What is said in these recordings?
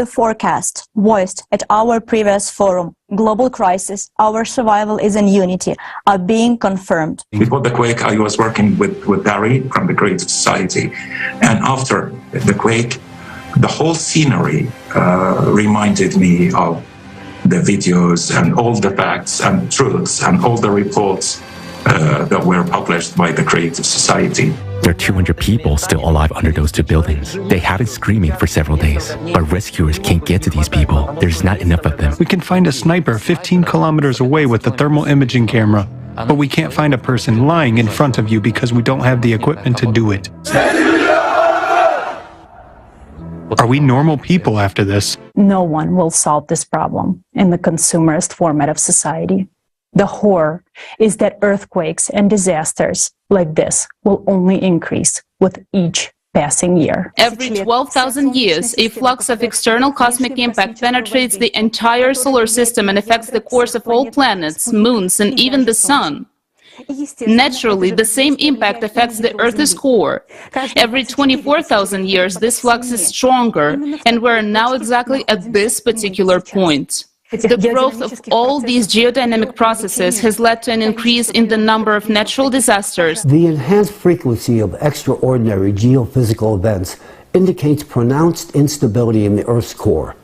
the forecast voiced at our previous forum, global crisis, our survival is in unity, are being confirmed. Before the quake, I was working with Taliy from the Creative Society. And after the quake, the whole scenery reminded me of the videos and all the facts and truths and all the reports that were published by the Creative Society. There are 200 people still alive under those two buildings. They have been screaming for several days, but rescuers can't get to these people. There's not enough of them. We can find a sniper 15 kilometers away with a thermal imaging camera, but we can't find a person lying in front of you because we don't have the equipment to do it. Are we normal people after this? No one will solve this problem in the consumerist format of society. The horror is that earthquakes and disasters like this will only increase with each passing year. Every 12,000 years, a flux of external cosmic impact penetrates the entire solar system and affects the course of all planets, moons, and even the sun. Naturally, the same impact affects the Earth's core. Every 24,000 years, this flux is stronger, and we're now exactly at this particular point. The growth of all these geodynamic processes has led to an increase in the number of natural disasters. The enhanced frequency of extraordinary geophysical events indicates pronounced instability in the Earth's core.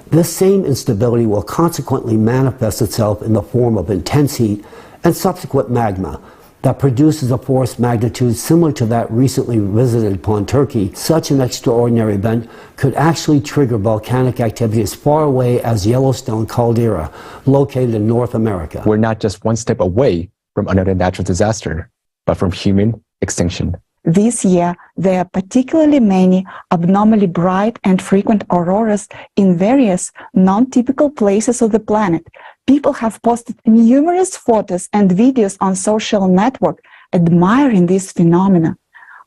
This same instability will consequently manifest itself in the form of intense heat and subsequent magma that produces a force magnitude similar to that recently visited upon Turkey. Such an extraordinary event could actually trigger volcanic activity as far away as Yellowstone caldera, located in North America. We're not just one step away from another natural disaster, but from human extinction. This year, there are particularly many abnormally bright and frequent auroras in various non-typical places of the planet. People have posted numerous photos and videos on social networks admiring these phenomena.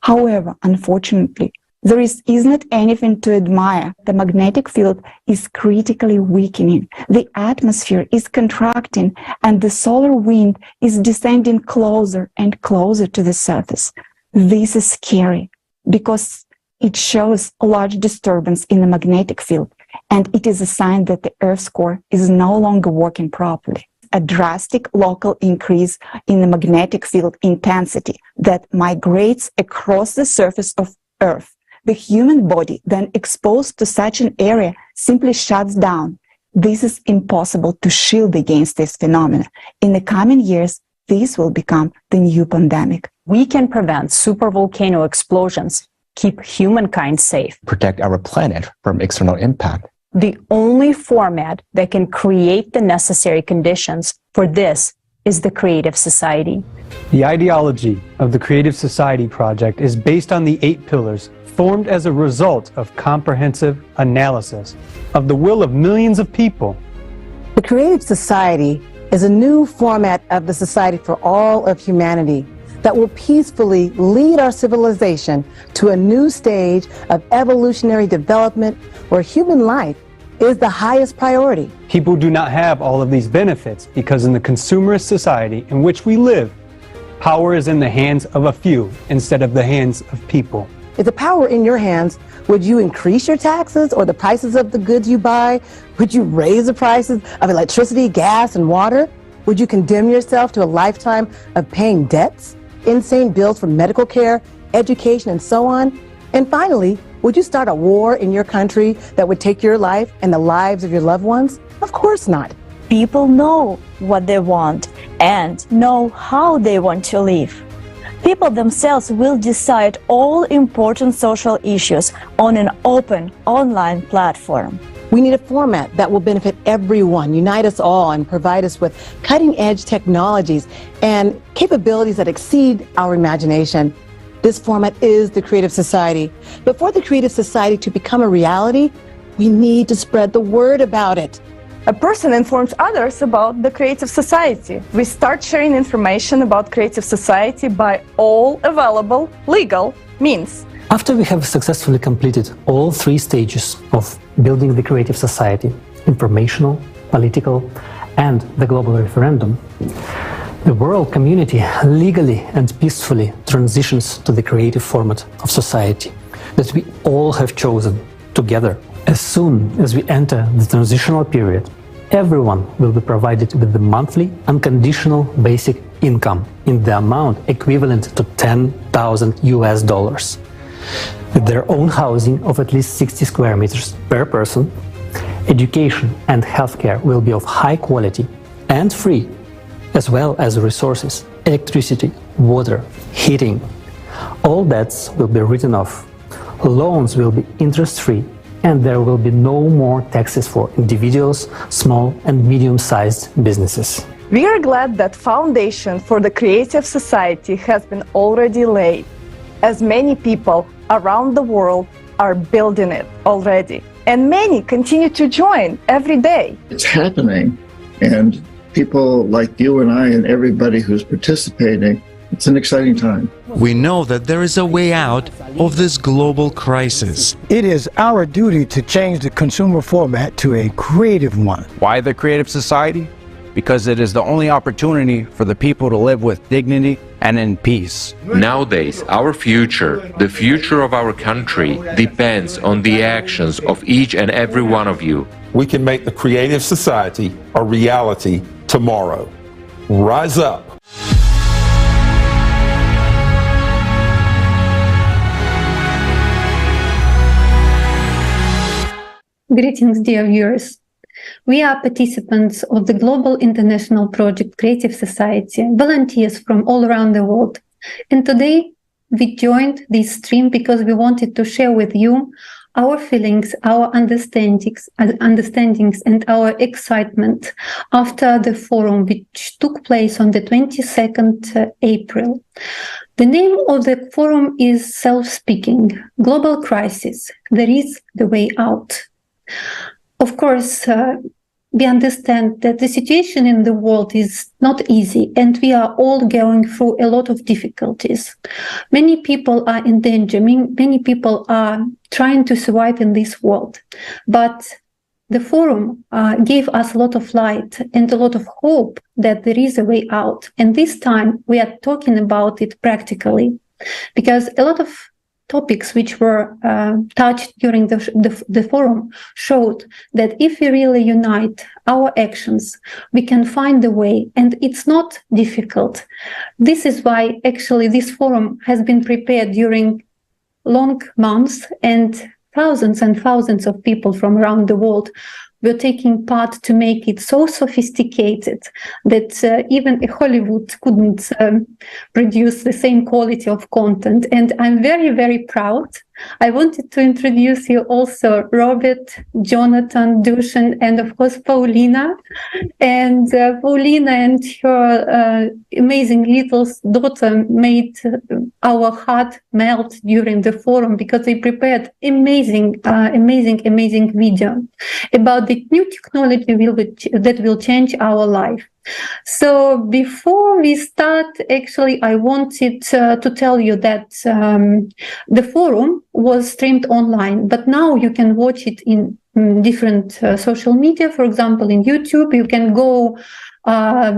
However, unfortunately, there isn't anything to admire. The magnetic field is critically weakening. The atmosphere is contracting, and the solar wind is descending closer and closer to the surface. This is scary because it shows a large disturbance in the magnetic field, and it is a sign that the Earth's core is no longer working properly. A drastic local increase in the magnetic field intensity that migrates across the surface of Earth. The human body, then exposed to such an area, simply shuts down. This is impossible to shield against this phenomena. In the coming years, this will become the new pandemic. We can prevent supervolcano explosions, keep humankind safe, Protect our planet from external impact. The only format that can create the necessary conditions for this is the Creative Society. The ideology of the Creative Society project is based on the 8 pillars formed as a result of comprehensive analysis of the will of millions of people. The Creative Society is a new format of the society for all of humanity that will peacefully lead our civilization to a new stage of evolutionary development where human life is the highest priority. People do not have all of these benefits because in the consumerist society in which we live, power is in the hands of a few instead of the hands of people. If the power were in your hands, would you increase your taxes or the prices of the goods you buy? Would you raise the prices of electricity, gas, and water? Would you condemn yourself to a lifetime of paying debts, insane bills for medical care, education, and so on? And finally, would you start a war in your country that would take your life and the lives of your loved ones? Of course not. People know what they want and know how they want to live. People themselves will decide all important social issues on an open online platform. We need a format that will benefit everyone, unite us all, and provide us with cutting-edge technologies and capabilities that exceed our imagination. This format is the Creative Society. But for the Creative Society to become a reality, we need to spread the word about it. A person informs others about the Creative Society. We start sharing information about Creative Society by all available legal means. After we have successfully completed all 3 stages of building the Creative Society, informational, political, and the global referendum, the world community legally and peacefully transitions to the creative format of society that we all have chosen together As soon as we enter the transitional period, everyone will be provided with the monthly unconditional basic income in the amount equivalent to $10,000, with their own housing of at least 60 square meters per person. Education and healthcare will be of high quality and free, as well as resources, electricity, water, heating. All debts will be written off. Loans will be interest-free, and there will be no more taxes for individuals, small and medium-sized businesses. We are glad that foundation for the creative society has been already laid, as many people around the world are building it already, and many continue to join every day. It's happening, and people like you and I and everybody who's participating, it's an exciting time. We know that there is a way out of this global crisis. It is our duty to change the consumer format to a creative one. Why the creative society? Because it is the only opportunity for the people to live with dignity and in peace. Nowadays, our future, the future of our country, depends on the actions of each and every one of you. We can make the creative society a reality tomorrow. Rise up. Greetings, dear viewers. We are participants of the global international project Creative Society, volunteers from all around the world. And today we joined this stream because we wanted to share with you our feelings, our understandings and our excitement after the forum which took place on the 22nd April. The name of the forum is Self-Speaking, Global Crisis, There is the Way Out. Of course, we understand that the situation in the world is not easy, and we are all going through a lot of difficulties. Many people are in danger, many people are trying to survive in this world. But the forum gave us a lot of light and a lot of hope that there is a way out. And this time we are talking about it practically, because a lot of topics which were touched during the forum showed that if we really unite our actions, we can find a way, and it's not difficult. This is why actually this forum has been prepared during long months, and thousands of people from around the world were taking part to make it so sophisticated that even Hollywood couldn't produce the same quality of content. And I'm very, very proud. I wanted to introduce you also Robert, Jonathan, Dušan, and of course Paulina. And Paulina and her amazing little daughter made our heart melt during the forum, because they prepared amazing video about the new technology that will change our life. So before we start, actually, I wanted to tell you that the forum was streamed online, but now you can watch it in different social media. For example, in YouTube, you can go. I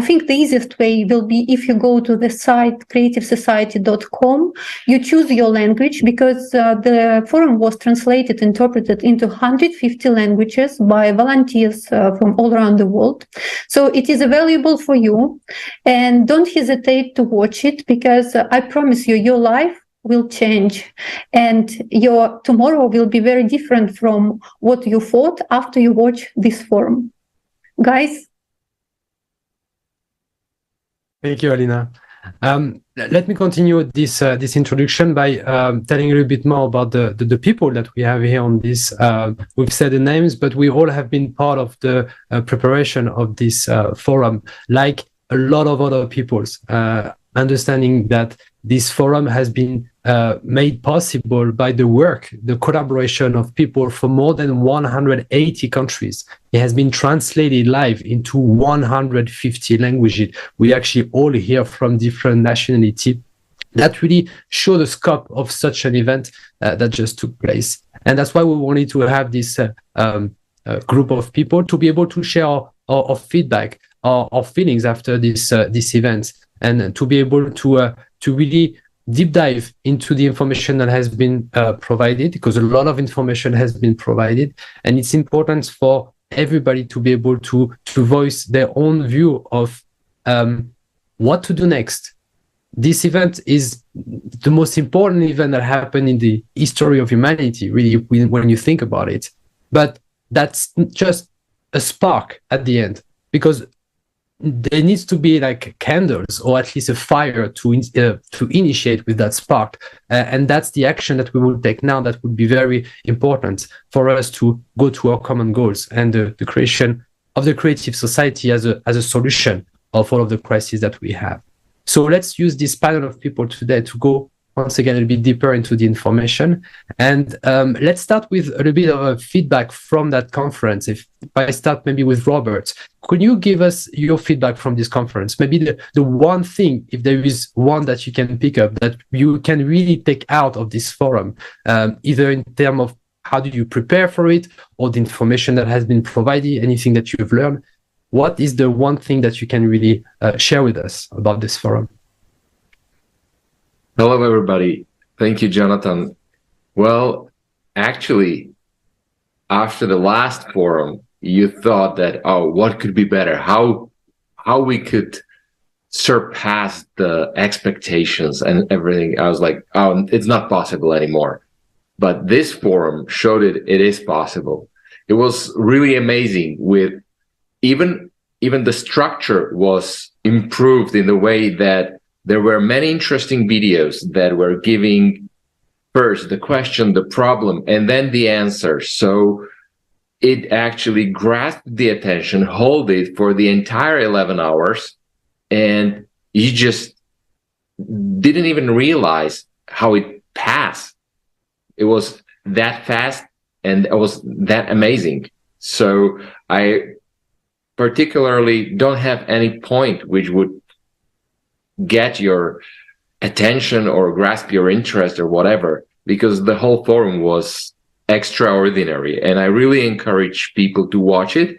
think the easiest way will be if you go to the site creativesociety.com, you choose your language, because the forum was interpreted into 150 languages by volunteers from all around the world. So it is available for you, and don't hesitate to watch it, because I promise you, your life will change, and your tomorrow will be very different from what you thought after you watch this forum. Guys? Thank you, Alina. Let me continue this introduction by telling a little bit more about the people that we have here on this. We've said the names, but we all have been part of the preparation of this forum, like a lot of other peoples, understanding that this forum has been made possible by the collaboration of people from more than 180 countries. It has been translated live into 150 languages. We actually all hear from different nationalities. That really show the scope of such an event that just took place. And that's why we wanted to have this group of people to be able to share our feedback, our feelings after this event, and to be able to really deep dive into the information that has been provided, because a lot of information has been provided, and it's important for everybody to be able to voice their own view of what to do next. This event is the most important event that happened in the history of humanity, really, when you think about it. But that's just a spark at the end, because there needs to be like candles or at least a fire to initiate with that spark. And that's the action that we will take now that would be very important for us to go to our common goals and the creation of the creative society as a solution of all of the crises that we have. So let's use this panel of people today to go once again a little bit deeper into the information. And let's start with a little bit of a feedback from that conference. If I start maybe with Robert, could you give us your feedback from this conference? Maybe the one thing, if there is one that you can pick up that you can really take out of this forum, either in terms of how do you prepare for it or the information that has been provided, anything that you've learned. What is the one thing that you can really share with us about this forum? Hello, everybody. Thank you, Jonathan. Well, actually, after the last forum, you thought that, oh, what could be better? How we could surpass the expectations and everything. I was like, oh, it's not possible anymore. But this forum showed it is possible. It was really amazing. With even the structure was improved in the way that there were many interesting videos that were giving first the question, the problem, and then the answer. So it actually grasped the attention, hold it for the entire 11 hours, and you just didn't even realize how it passed. It was that fast and it was that amazing. So I particularly don't have any point which would get your attention or grasp your interest or whatever, because the whole forum was extraordinary. And I really encourage people to watch it.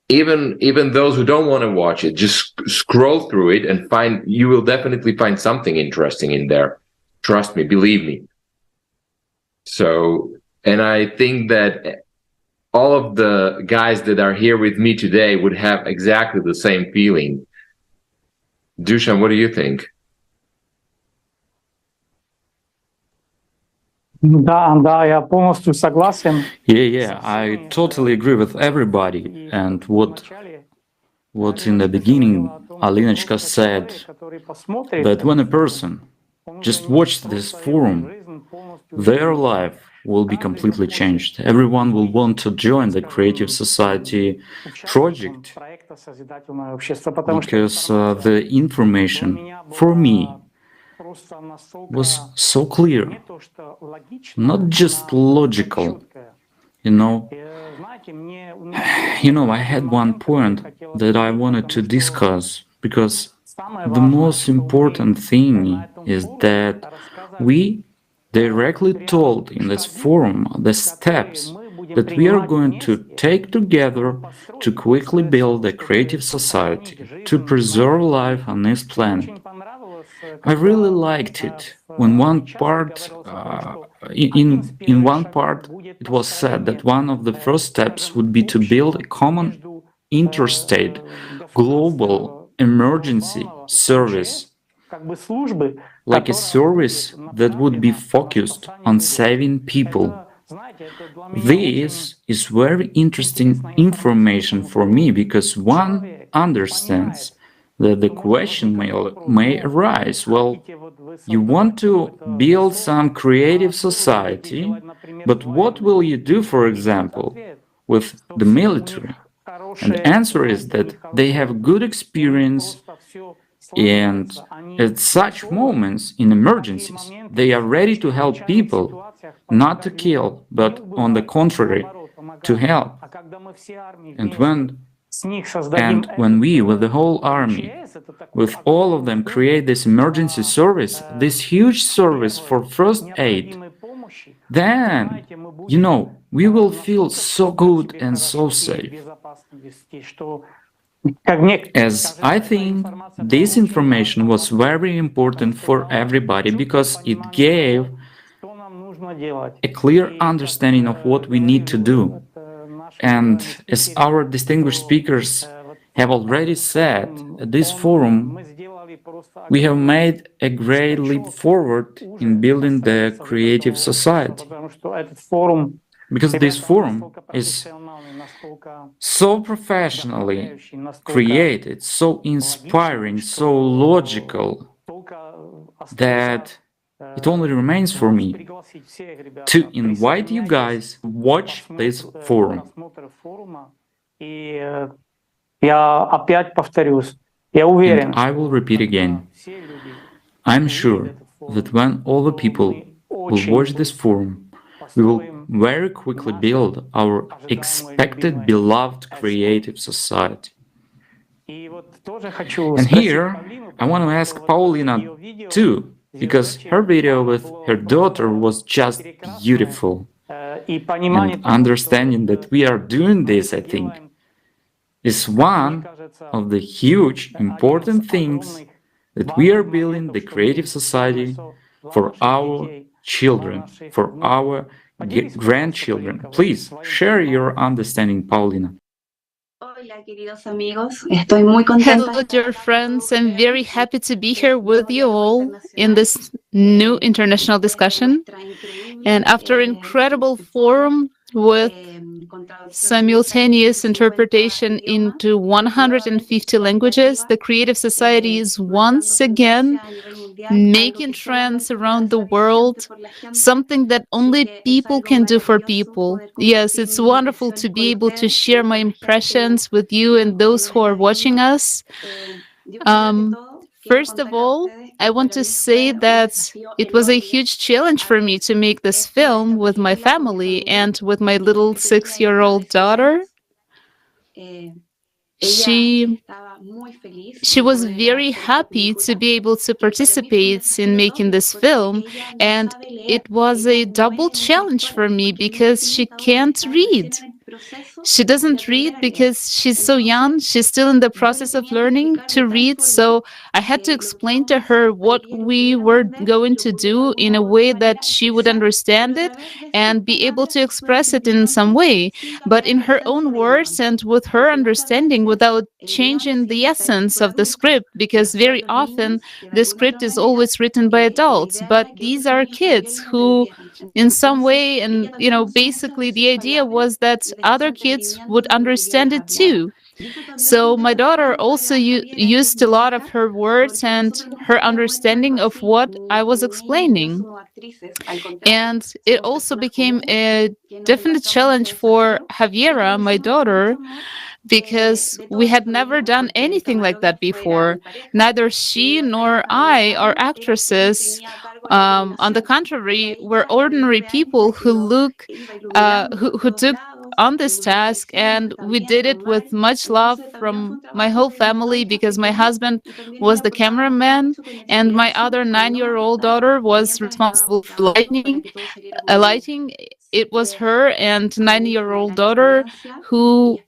Even those who don't want to watch it, just scroll through it and you will definitely find something interesting in there. Trust me, believe me. So, and I think that all of the guys that are here with me today would have exactly the same feeling. Dušan, what do you think? Yeah, I totally agree with everybody. And what in the beginning Alinочка said, that when a person just watched this forum, their life will be completely changed. Everyone will want to join the Creative Society project, because the information for me was so clear, not just logical. I had one point that I wanted to discuss, because the most important thing is that we directly told in this forum the steps that we are going to take together to quickly build a creative society, to preserve life on this planet. I really liked it when one part, in one part, it was said that one of the first steps would be to build a common interstate global emergency service, like a service that would be focused on saving people. This is very interesting information for me, because one understands that the question may arise, well, you want to build some creative society, but what will you do, for example, with the military? And the answer is that they have good experience, and at such moments, in emergencies, they are ready to help people, not to kill, but on the contrary, to help. And when we, with the whole army, with all of them, create this emergency service, this huge service for first aid, then, we will feel so good and so safe. As I think this information was very important for everybody because it gave a clear understanding of what we need to do. And as our distinguished speakers have already said, at this forum, we have made a great leap forward in building the creative society. Because this forum is so professionally created, so inspiring, so logical, that it only remains for me to invite you guys to watch this forum. And I will repeat again. I'm sure that when all the people will watch this forum, we will very quickly build our expected, beloved creative society. And here, I want to ask Paulina too, because her video with her daughter was just beautiful. And understanding that we are doing this, I think, is one of the huge, important things that we are building the creative society for our children, for our grandchildren. Please share your understanding, Paulina. Hello, dear friends. I'm very happy to be here with you all in this new international discussion. And after an incredible forum with simultaneous interpretation into 150 languages, the Creative Society is once again making trends around the world, something that only people can do for people. Yes, it's wonderful to be able to share my impressions with you and those who are watching us. First of all, I want to say that it was a huge challenge for me to make this film with my family and with my little 6-year-old daughter. She was very happy to be able to participate in making this film, and it was a double challenge for me because she can't read. She doesn't read because she's so young. She's still in the process of learning to read. So I had to explain to her what we were going to do in a way that she would understand it and be able to express it in some way, but in her own words and with her understanding without changing the essence of the script, because very often the script is always written by adults, but these are kids who in some way, and basically the idea was that other kids would understand it too. So my daughter also used a lot of her words and her understanding of what I was explaining. And it also became a definite challenge for Herrera, my daughter, because we had never done anything like that before. Neither she nor I are actresses. On the contrary, we're ordinary people who took on this task, and we did it with much love from my whole family, because my husband was the cameraman and my other 9-year-old daughter was responsible for lighting. It was her and 9-year-old daughter who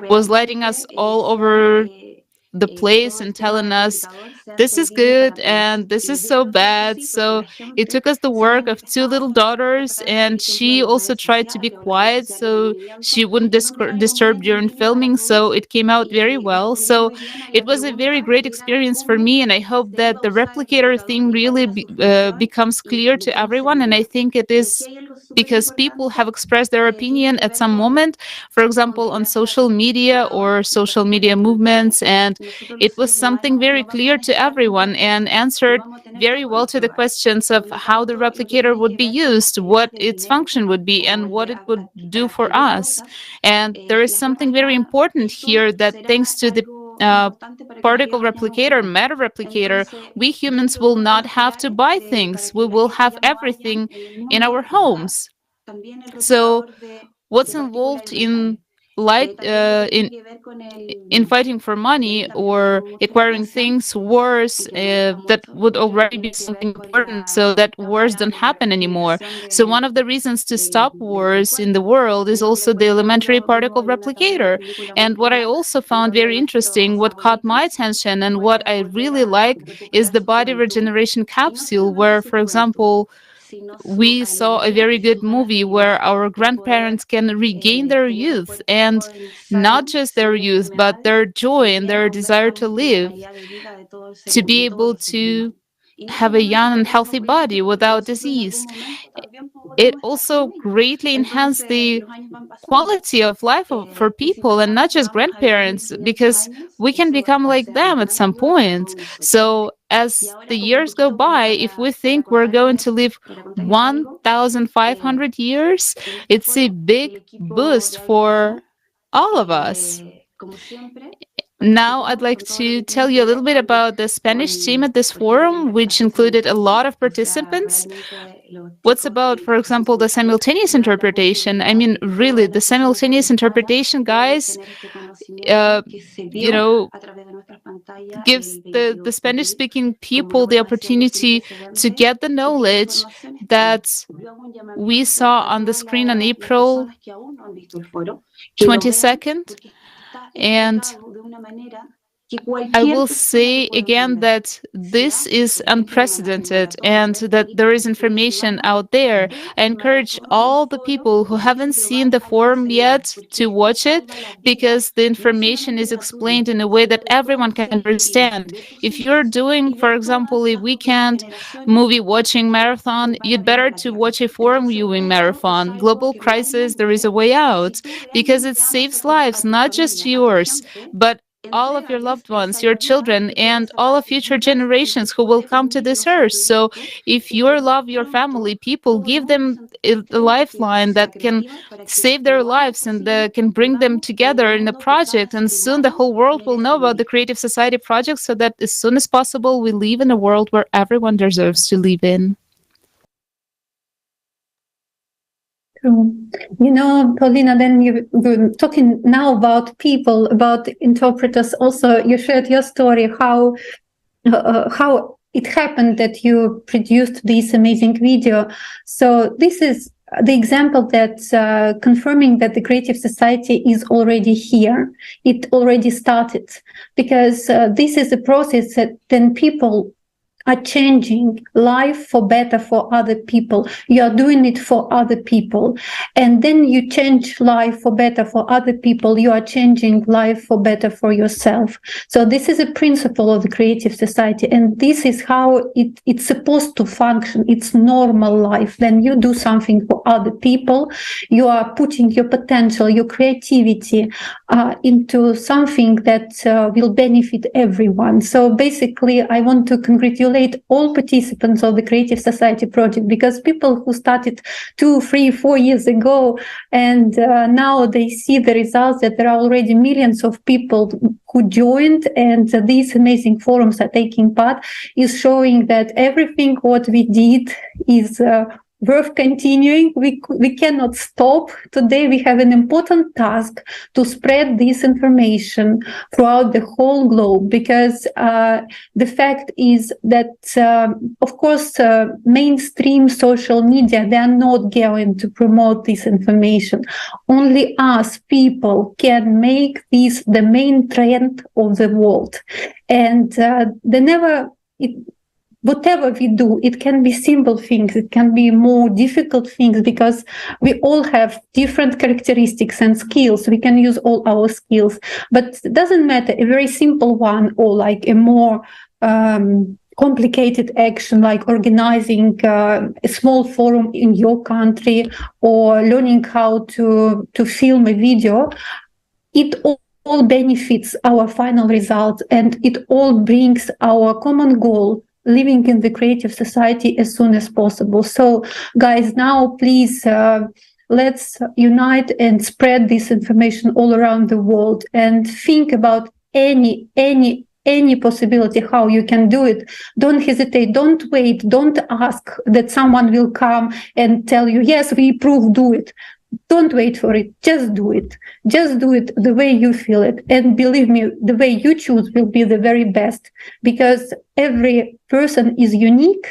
was lighting us all over the place and telling us this is good and this is so bad. So it took us the work of 2 little daughters, and she also tried to be quiet so she wouldn't disturb during filming. So it came out very well. So it was a very great experience for me, and I hope that the replicator thing really becomes clear to everyone. And I think it is because people have expressed their opinion at some moment, for example, on social media or social media movements, and it was something very clear to everyone and answered very well to the questions of how the replicator would be used, what its function would be, and what it would do for us. And there is something very important here, that thanks to the particle replicator, matter replicator, we humans will not have to buy things. We will have everything in our homes. So what's involved in in fighting for money or acquiring things, wars that would already be something important, so that wars don't happen anymore. So one of the reasons to stop wars in the world is also the elementary particle replicator. And what I also found very interesting, what caught my attention and what I really like, is the body regeneration capsule, where, for example, we saw a very good movie where our grandparents can regain their youth, and not just their youth, but their joy and their desire to live, to be able to have a young and healthy body without disease. It also greatly enhanced the quality of life for people, and not just grandparents, because we can become like them at some point. So as the years go by, if we think we're going to live 1,500 years, it's a big boost for all of us. Now, I'd like to tell you a little bit about the Spanish team at this forum, which included a lot of participants. What's about, for example, the simultaneous interpretation? I mean, really, the simultaneous interpretation, guys, gives the Spanish-speaking people the opportunity to get the knowledge that we saw on the screen on April 22nd. And I will say again that this is unprecedented and that there is information out there. I encourage all the people who haven't seen the forum yet to watch it, because the information is explained in a way that everyone can understand. If you're doing, for example, a weekend movie watching marathon, you'd better to watch a forum viewing marathon. Global crisis, there is a way out, because it saves lives, not just yours, but all of your loved ones, your children, and all of future generations who will come to this earth. So if you love your family, people, give them a lifeline that can save their lives and can bring them together in a project. And soon the whole world will know about the Creative Society project, so that as soon as possible we live in a world where everyone deserves to live in. Paulina, then you're talking now about people, about interpreters. Also, you shared your story, how it happened that you produced this amazing video. So this is the example that's confirming that the Creative Society is already here. It already started, because this is a process that then people are changing life for better for other people. You are doing it for other people. And then you change life for better for other people. You are changing life for better for yourself. So this is a principle of the Creative Society. And this is how it's supposed to function. It's normal life. When you do something for other people, you are putting your potential, your creativity into something that will benefit everyone. So basically, I want to congratulate all participants of the Creative Society project, because people who started 2, 3, 4 years ago, and now they see the results, that there are already millions of people who joined, and these amazing forums are taking part, is showing that everything what we did is worth continuing. We cannot stop. Today we have an important task to spread this information throughout the whole globe, because the fact is that, of course, mainstream social media, they are not going to promote this information. Only us people can make this the main trend of the world. And whatever we do, it can be simple things, it can be more difficult things, because we all have different characteristics and skills. We can use all our skills, but it doesn't matter, a very simple one or like a more complicated action, like organizing a small forum in your country or learning how to film a video. It all benefits our final result, and it all brings our common goal, living in the Creative Society as soon as possible. So guys, now please let's unite and spread this information all around the world, and think about any possibility how you can do it. Don't hesitate, don't wait, don't ask that someone will come and tell you, yes, we approve, do it. don't wait for it. Just do it. Just do it the way you feel it. And believe me, the way you choose will be the very best, because every person is unique,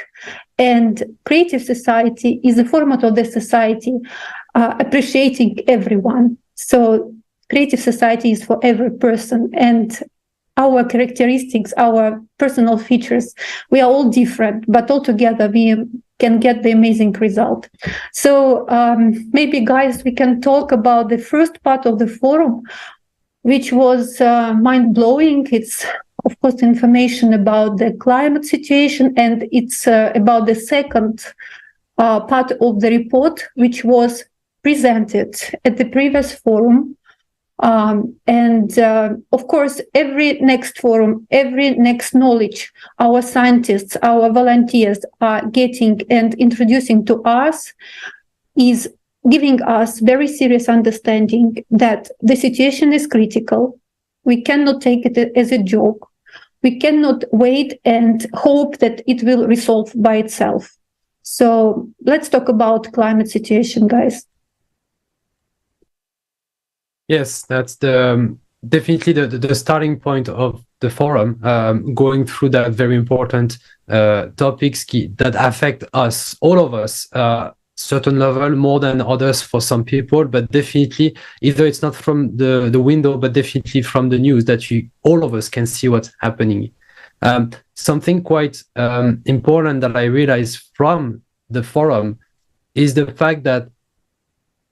and creative society is a format of the society appreciating everyone. So creative society is for every person, and our characteristics, our personal features, we are all different, but all together we can get the amazing result. So maybe, guys, we can talk about the first part of the forum, which was mind-blowing. It's, of course, information about the climate situation, and it's about the second part of the report, which was presented at the previous forum. Of course, every next forum, every next knowledge our scientists, our volunteers are getting and introducing to us is giving us very serious understanding that the situation is critical. We cannot take it as a joke. We cannot wait and hope that it will resolve by itself. So let's talk about climate situation, guys. Yes, that's definitely the starting point of the forum, going through that very important topics that affect us, all of us, certain level more than others for some people, but definitely either it's not from the window, but definitely from the news that all of us can see what's happening. Something quite important that I realized from the forum is the fact that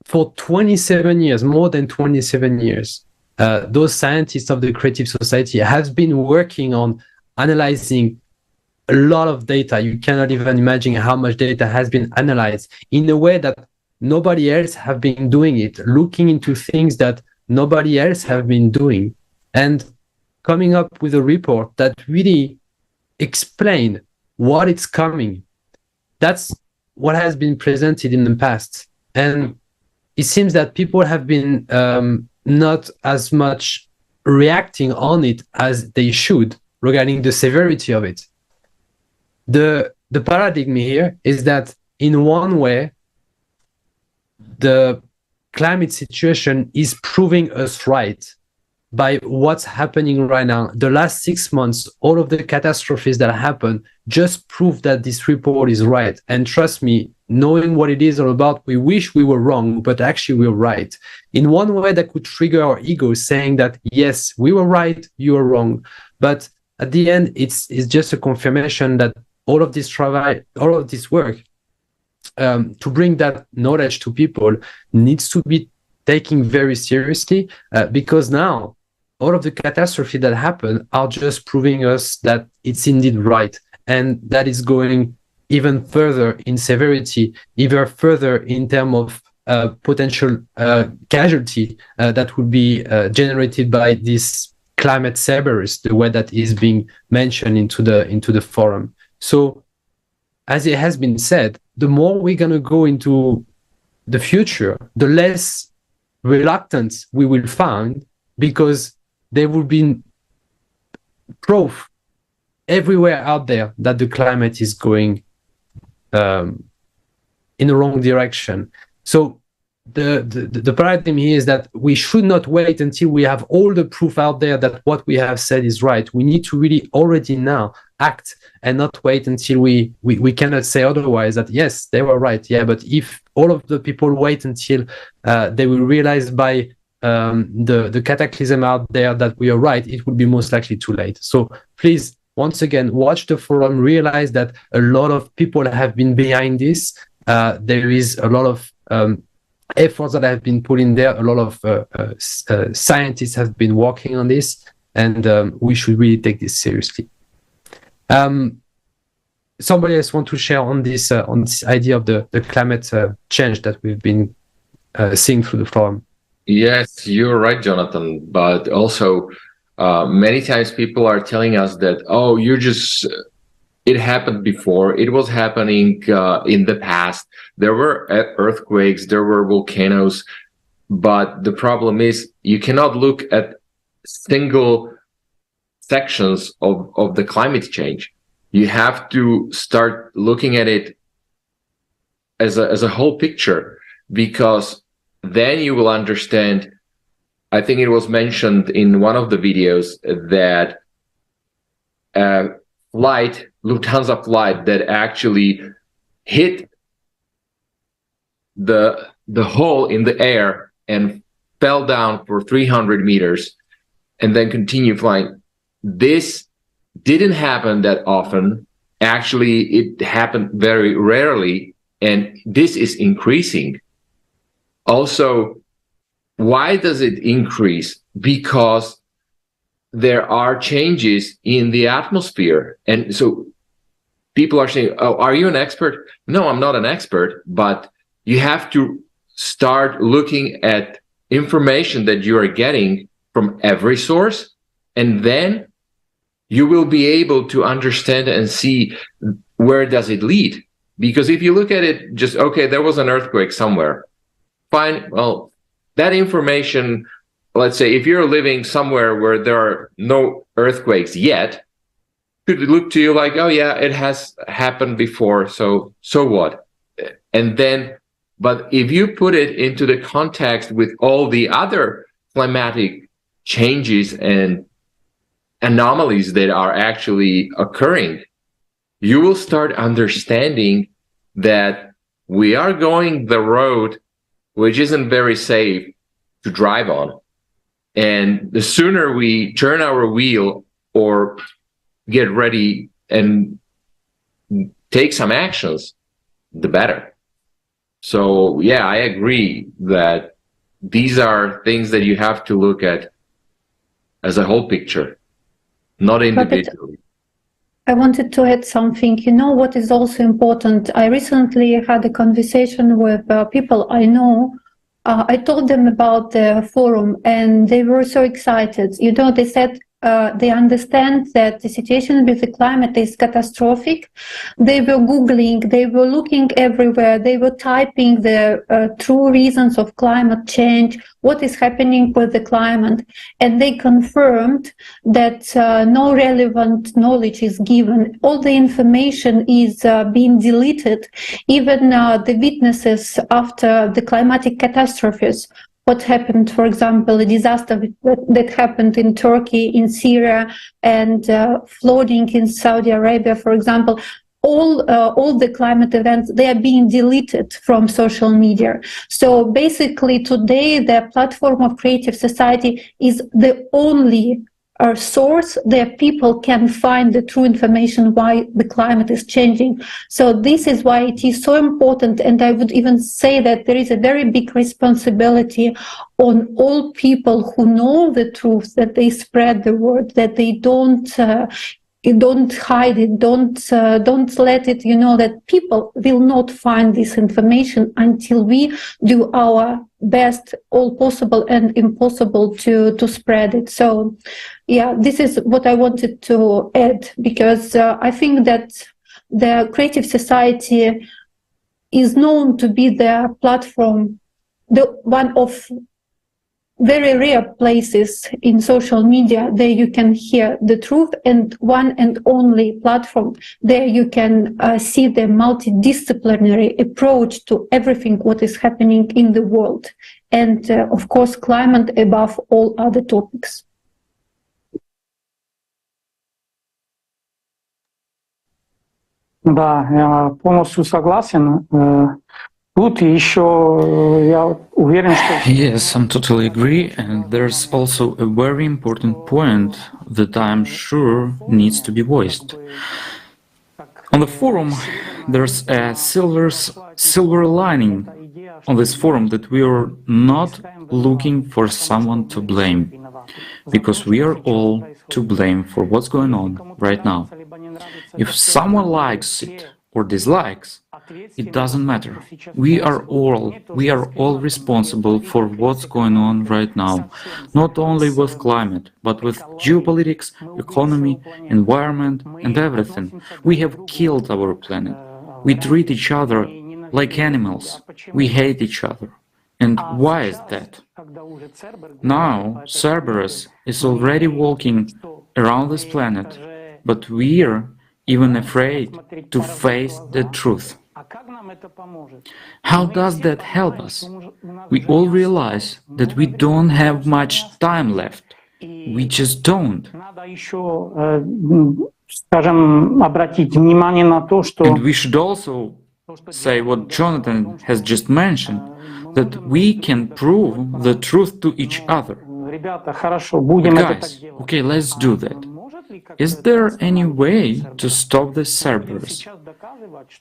for 27 years, more than 27 years, those scientists of the Creative Society have been working on analyzing a lot of data. You cannot even imagine how much data has been analyzed in a way that nobody else have been doing it, looking into things that nobody else have been doing, and coming up with a report that really explain what is coming. That's what has been presented in the past. And it seems that people have been not as much reacting on it as they should regarding the severity of it. The paradigm here is that in one way, the climate situation is proving us right by what's happening right now. The last 6 months, all of the catastrophes that happened just prove that this report is right. And trust me, knowing what it is all about, we wish we were wrong, but actually we were right. In one way, that could trigger our ego saying that, yes, we were right, you were wrong. But at the end, it's just a confirmation that all of this travail, all of this work to bring that knowledge to people needs to be taken very seriously, because now all of the catastrophes that happen are just proving us that it's indeed right, and that is going even further in severity, even further in terms of potential casualty that would be generated by this climate sabers, the way that is being mentioned into the forum. So, as it has been said, the more we're going to go into the future, the less reluctance we will find, because there will be proof everywhere out there that the climate is going in the wrong direction. So the paradigm here is that we should not wait until we have all the proof out there that what we have said is right. We need to really already now act and not wait until we cannot say otherwise, that yes, they were right. Yeah, but if all of the people wait until they will realize by the cataclysm out there that we are right, it will be most likely too late. So please, once again, watch the forum, realize that a lot of people have been behind this. There is a lot of efforts that have been put in there. A lot of scientists have been working on this, and we should really take this seriously. Somebody else want to share on this idea of the climate change that we've been seeing through the forum? Yes, you're right, Jonathan. But also, many times people are telling us that, oh, it happened before. It was happening in the past. There were earthquakes, there were volcanoes. But the problem is you cannot look at single sections of the climate change. You have to start looking at it as a whole picture, because then you will understand. I think it was mentioned in one of the videos that Lufthansa flight that actually hit the hole in the air and fell down for 300 meters and then continued flying. This didn't happen that often. Actually, it happened very rarely, and this is increasing. Also, why does it increase? Because there are changes in the atmosphere. And so people are saying, oh, are you an expert? No, I'm not an expert, but you have to start looking at information that you are getting from every source, and then you will be able to understand and see where does it lead. Because if you look at it just, okay, there was an earthquake somewhere, fine, well, that information, let's say if you're living somewhere where there are no earthquakes yet, could look to you like, oh yeah, it has happened before, so what? And then, but if you put it into the context with all the other climatic changes and anomalies that are actually occurring, you will start understanding that we are going the road which isn't very safe to drive on. And the sooner we turn our wheel or get ready and take some actions, the better. So yeah, I agree that these are things that you have to look at as a whole picture, not individually. I wanted to add something. You know what is also important? I recently had a conversation with people I know. I told them about the forum and they were so excited. You know, they said they understand that the situation with the climate is catastrophic. They were Googling, they were looking everywhere, they were typing the true reasons of climate change, what is happening with the climate, and they confirmed that no relevant knowledge is given. All the information is being deleted, even the witnesses after the climatic catastrophes. What happened, for example, a disaster that happened in Turkey, in Syria, and flooding in Saudi Arabia, for example, all the climate events, they are being deleted from social media. So basically today, the platform of Creative Society is the only source that people can find the true information why the climate is changing. So this is why it is so important, and I would even say that there is a very big responsibility on all people who know the truth, that they spread the word, that they don't hide it, don't let it, you know, that people will not find this information until we do our best, all possible and impossible to spread it. So yeah, this is what I wanted to add, because I think that the Creative Society is known to be the platform, the one of very rare places in social media there you can hear the truth, and one and only platform there you can see the multidisciplinary approach to everything what is happening in the world, and of course climate above all other topics. Да, я полностью согласен. Тут еще я уверен, что... Yes, I'm totally agree, and there's also a very important point that I'm sure needs to be voiced. On the forum, there's a silver lining on this forum, that we are not looking for someone to blame, because we are all to blame for what's going on right now. If someone likes it or dislikes, it doesn't matter. We are all responsible for what's going on right now, not only with climate, but with geopolitics, economy, environment, and everything. We have killed our planet. We treat each other like animals. We hate each other. And why is that? Now, Cerberus is already walking around this planet, but we're even afraid to face the truth. How does that help us? We all realize that we don't have much time left. We just don't. And we should also say what Jonathan has just mentioned, that we can prove the truth to each other. Guys, okay, let's do that. Is there any way to stop the Cerberus?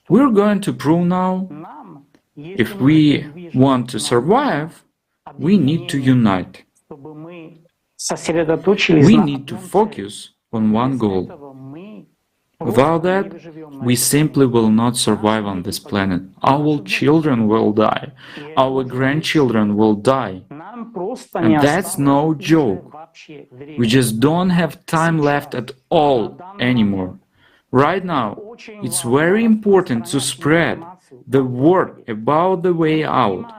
We're going to prove now, if we want to survive, we need to unite. We need to focus on one goal. Without that, we simply will not survive on this planet. Our children will die. Our grandchildren will die. And that's no joke. We just don't have time left at all anymore. Right now, it's very important to spread the word about the way out.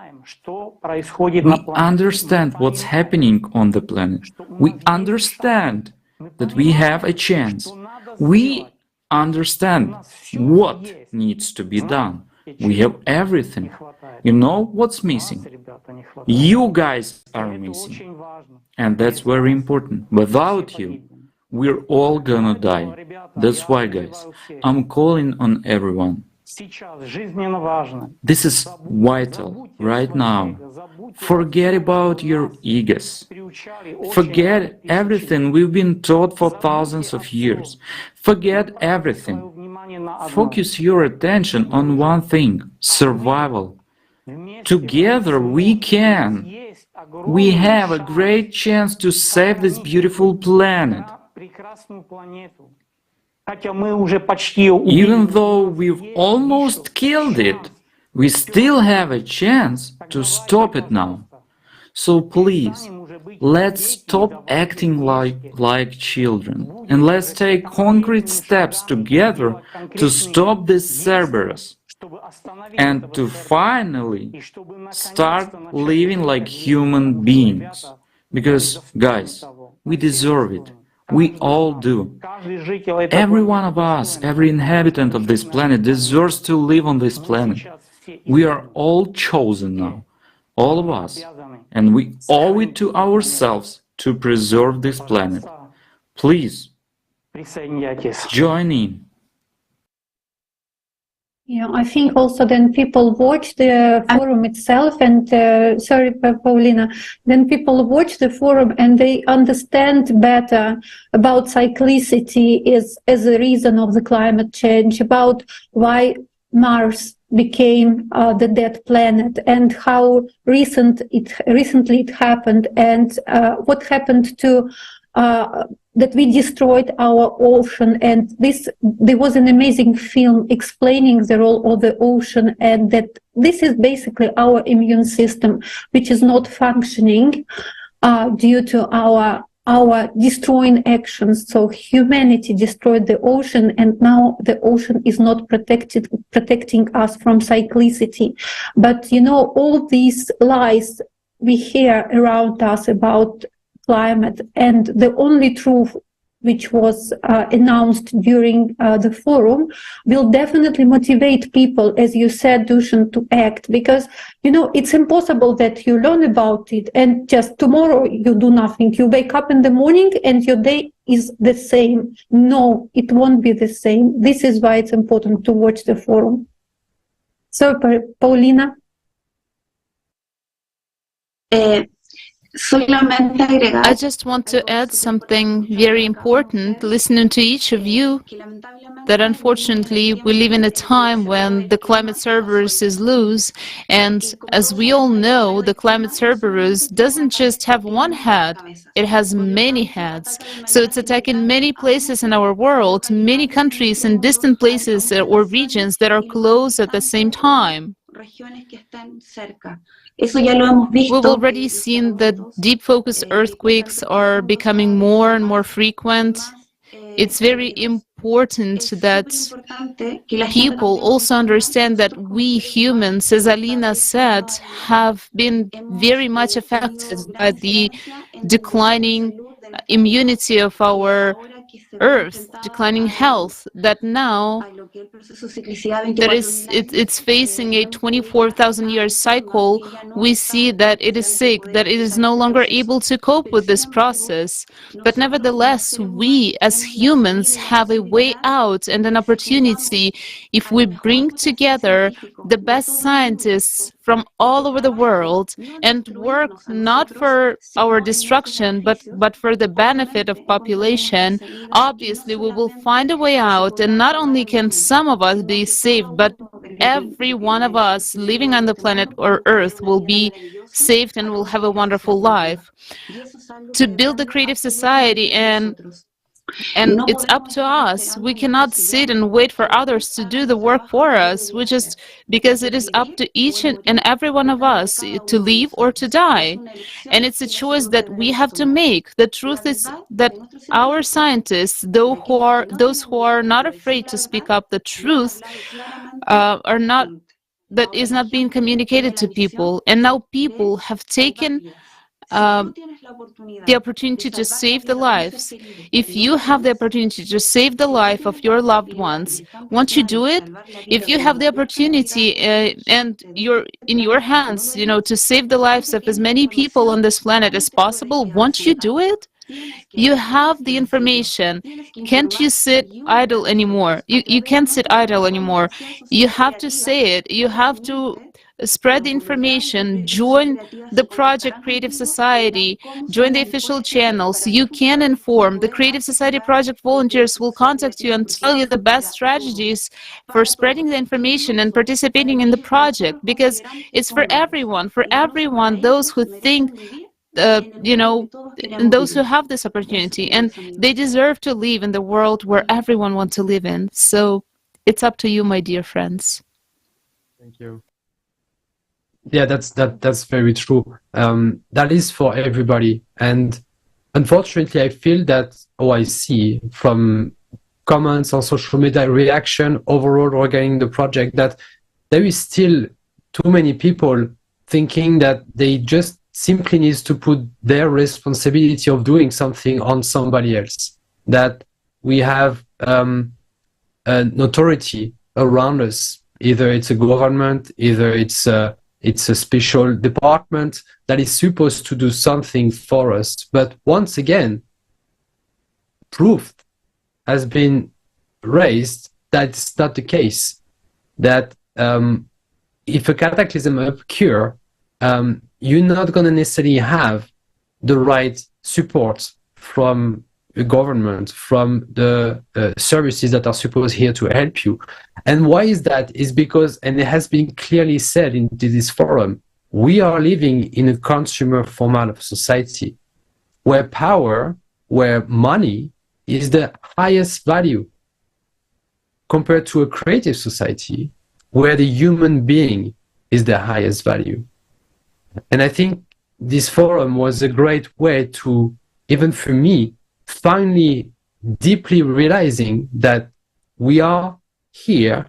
We understand what's happening on the planet. We understand that we have a chance. We understand what needs to be done. We have everything. You know what's missing? You guys are missing. And that's very important. Without you, we're all gonna die. That's why, guys, I'm calling on everyone. This is vital right now. Forget about your egos. Forget everything we've been taught for thousands of years. Forget everything. Focus your attention on one thing: survival. Together we can. We have a great chance to save this beautiful planet. Even though we've almost killed it, we still have a chance to stop it now. So please, let's stop acting like children, and let's take concrete steps together to stop this Cerberus, and to finally start living like human beings. Because, guys, we deserve it. We all do. Every one of us, every inhabitant of this planet deserves to live on this planet. We are all chosen now, all of us, and we owe it to ourselves to preserve this planet. Please, join in. Yeah, I think also then people watch the forum itself and, sorry, Paulina, then people watch the forum and they understand better about cyclicity as a reason of the climate change, about why Mars became the dead planet and how recently it happened, and what happened to that we destroyed our ocean. And there was an amazing film explaining the role of the ocean, and that this is basically our immune system, which is not functioning due to our destroying actions. So humanity destroyed the ocean, and now the ocean is not protecting us from cyclicity. But you know, all these lies we hear around us about climate, and the only truth which was announced during the forum will definitely motivate people, as you said, Dušan, to act, because you know it's impossible that you learn about it and just tomorrow you do nothing. You wake up in the morning and your day is the same. No, it won't be the same. This is why it's important to watch the forum. So, Paulina. I just want to add something very important, listening to each of you, that unfortunately we live in a time when the climate Cerberus is loose, and as we all know, the climate Cerberus doesn't just have one head, it has many heads. So it's attacking many places in our world, many countries and distant places or regions that are close at the same time. We've already seen that deep focus earthquakes are becoming more and more frequent. It's very important that people also understand that we humans, as Alina said, have been very much affected by the declining immunity of our Earth, declining health, that now it's facing a 24,000-year cycle, we see that it is sick, that it is no longer able to cope with this process. But nevertheless, we as humans have a way out and an opportunity if we bring together the best scientists from all over the world and work not for our destruction, but for the benefit of population. Obviously, we will find a way out, and not only can some of us be saved, but every one of us living on the planet or Earth will be saved and will have a wonderful life. To build the creative society, and it's up to us. We cannot sit and wait for others to do the work for us, because it is up to each and every one of us to live or to die. And it's a choice that we have to make. The truth is that our scientists, those who are not afraid to speak up the truth, that is not being communicated to people. And now people have taken the opportunity to save the lives. If you have the opportunity to save the life of your loved ones, won't you do it? If you have the opportunity and you're in your hands, to save the lives of as many people on this planet as possible, won't you do it? You have the information. Can't you sit idle anymore? You can't sit idle anymore. You have to say it. You have to spread the information, join the project Creative Society, join the official channels. You can inform. The Creative Society project volunteers will contact you and tell you the best strategies for spreading the information and participating in the project, because it's for everyone, those who think, and those who have this opportunity, and they deserve to live in the world where everyone wants to live in. So it's up to you, my dear friends. Thank you. Yeah, that's very true. That is for everybody, and unfortunately, I feel that, I see from comments on social media, reaction overall regarding the project, that there is still too many people thinking that they just simply needs to put their responsibility of doing something on somebody else. That we have an authority around us. Either it's a government, either it's a special department that is supposed to do something for us. But once again, proof has been raised that it's not the case. That if a cataclysm occurs, you're not going to necessarily have the right support from the government, from the services that are supposed here to help you. And why is that? Is because, and it has been clearly said in this forum, we are living in a consumer format of society where power, where money is the highest value, compared to a creative society where the human being is the highest value. And I think this forum was a great way to, even for me, finally deeply realizing that we are here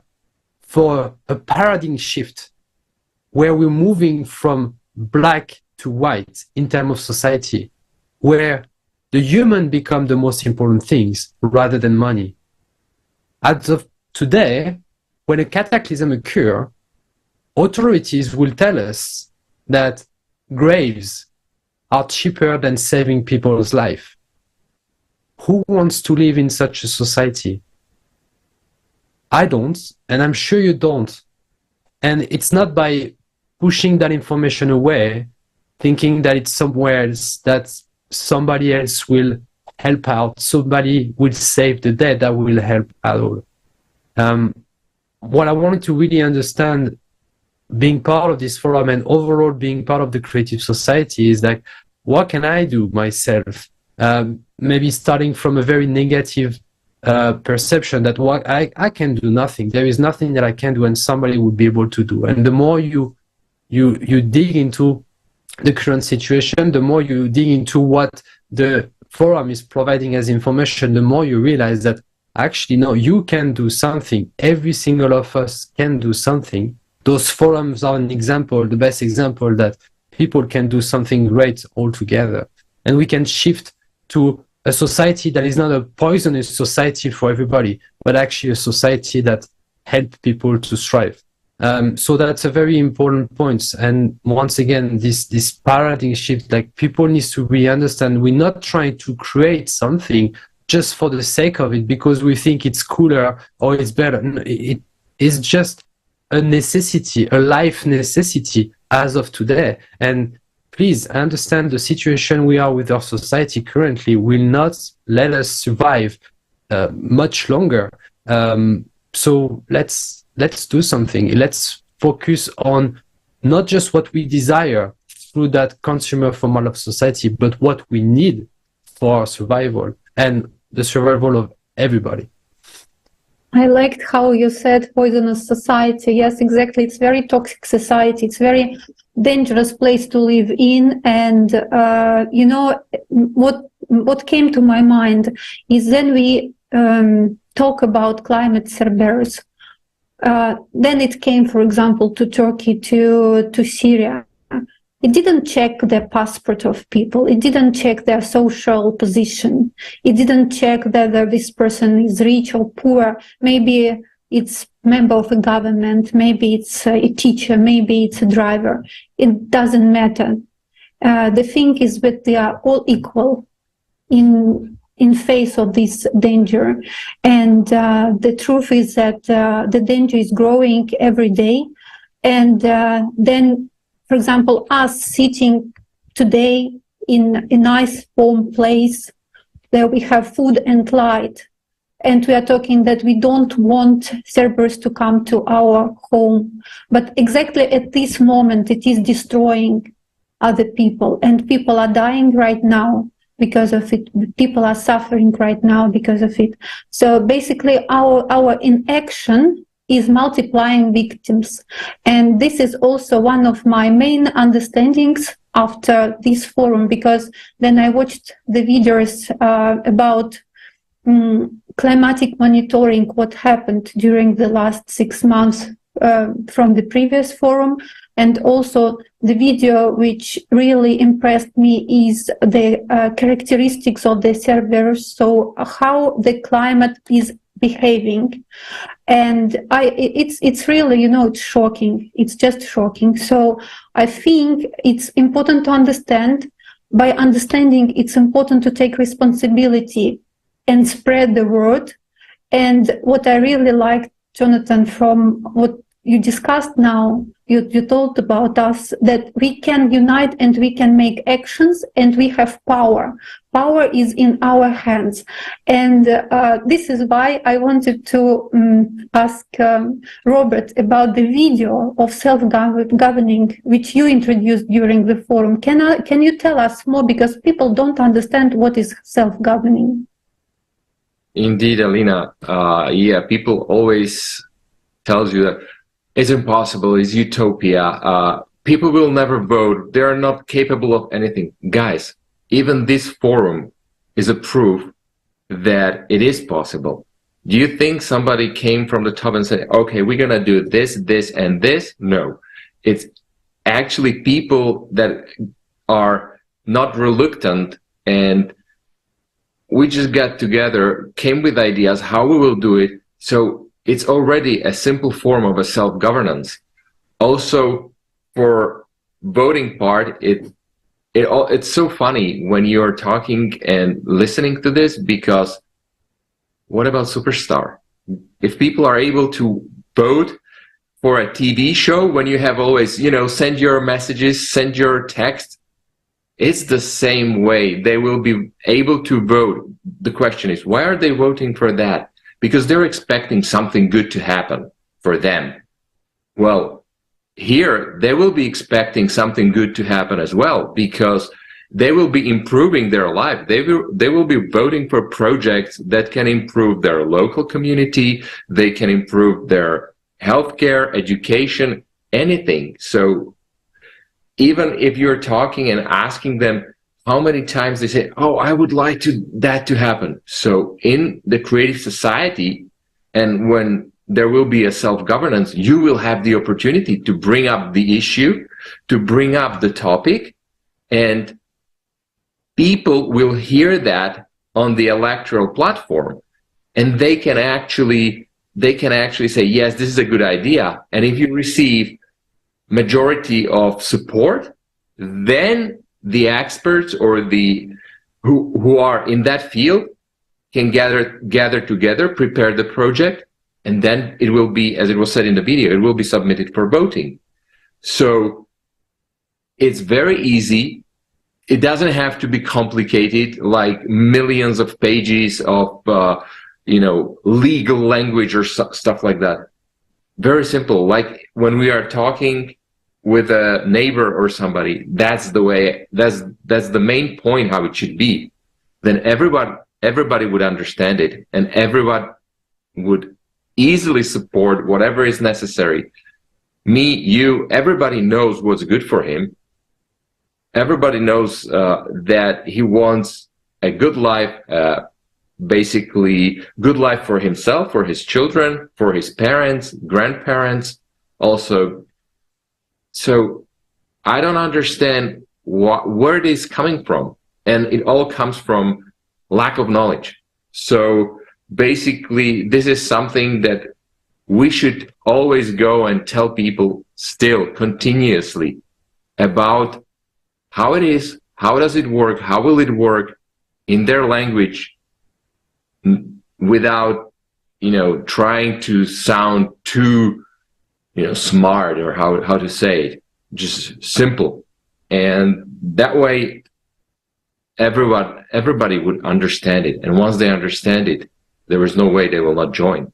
for a paradigm shift where we're moving from black to white in terms of society, where the human become the most important things rather than money. As of today, when a cataclysm occurs, authorities will tell us that graves are cheaper than saving people's life. Who wants to live in such a society? I don't, and I'm sure you don't. And it's not by pushing that information away, thinking that it's somewhere else, that somebody else will help out, somebody will save the dead, that will help at all. What I wanted to really understand, being part of this forum and overall being part of the creative society, is like, what can I do myself? Maybe starting from a very negative perception that what I can do nothing. There is nothing that I can do and somebody would be able to do. And the more you dig into the current situation, the more you dig into what the forum is providing as information, the more you realize that actually, no, you can do something. Every single of us can do something. Those forums are an example, the best example that people can do something great all together. And we can shift to a society that is not a poisonous society for everybody, but actually a society that helps people to thrive. So that's a very important point. And once again, this paradigm shift, like people need to really understand we're not trying to create something just for the sake of it because we think it's cooler or it's better. No, it is just a necessity, a life necessity as of today. And please understand the situation we are with our society currently will not let us survive much longer. So let's do something. Let's focus on not just what we desire through that consumer formal of society, but what we need for our survival and the survival of everybody. I liked how you said poisonous society. Yes, exactly. It's very toxic society. It's very dangerous place to live in. And, you know, what came to my mind is then we talk about climate Cerberus. Then it came, for example, to Turkey, to Syria. It didn't check the passport of people. It didn't check their social position. It didn't check whether this person is rich or poor. Maybe it's member of a government. Maybe it's a teacher. Maybe it's a driver. It doesn't matter. The thing is that they are all equal in face of this danger. And the truth is that the danger is growing every day. And then, for example, us sitting today in a nice warm place where we have food and light, and we are talking that we don't want Cerberus to come to our home. But exactly at this moment, it is destroying other people, and people are dying right now because of it. People are suffering right now because of it. So basically, our inaction is multiplying victims. And this is also one of my main understandings after this forum, because then I watched the videos about climatic monitoring, what happened during the last 6 months from the previous forum. And also the video which really impressed me is the characteristics of the Cerberus, so how the climate is behaving. And it's really, you know, it's shocking. It's just shocking. So I think it's important to understand. By understanding, it's important to take responsibility and spread the word. And what I really liked, Jonathan, from what you discussed now, you told about us that we can unite and we can make actions and we have power. Power is in our hands. And this is why I wanted to ask Robert about the video of self-governing, which you introduced during the forum. Can you tell us more? Because people don't understand what is self-governing. Indeed, Alina. Yeah, people always tells you that it's impossible, it's utopia, people will never vote, they are not capable of anything. Guys, even this forum is a proof that it is possible. Do you think somebody came from the top and said, okay, we're gonna do this, this, and this? No. It's actually people that are not reluctant, and we just got together, came with ideas how we will do it. So it's already a simple form of a self-governance. Also, for voting part, it's so funny when you're talking and listening to this, because what about Superstar? If people are able to vote for a TV show, when you have always, you know, send your messages, send your text, it's the same way. They will be able to vote. The question is, why are they voting for that? Because they're expecting something good to happen for them. Well, here they will be expecting something good to happen as well, because they will be improving their life. They will be voting for projects that can improve their local community. They can improve their healthcare, education, anything. So even if you're talking and asking them, how many times they say, oh, I would like that to happen. So in the creative society, and when there will be a self-governance, you will have the opportunity to bring up the issue, to bring up the topic, and people will hear that on the electoral platform, and they can actually say, yes, this is a good idea. And if you receive majority of support, then the experts or the who are in that field can gather together, prepare the project, and then it will be, as it was said in the video, it will be submitted for voting. So it's very easy. It doesn't have to be complicated, like millions of pages of legal language or stuff like that. Very simple. Like when we are talking with a neighbor or somebody, that's the way. That's the main point how it should be. Then everybody would understand it, and everyone would easily support whatever is necessary. Me, you, everybody knows what's good for him. Everybody knows that he wants a good life, basically good life for himself, for his children, for his parents, grandparents also. So I don't understand where it is coming from. And it all comes from lack of knowledge. So basically, this is something that we should always go and tell people still continuously about how it is, how does it work, how will it work in their language, without, trying to sound too, smart, or how to say it, just simple. And that way, everybody would understand it. And once they understand it, there is no way they will not join.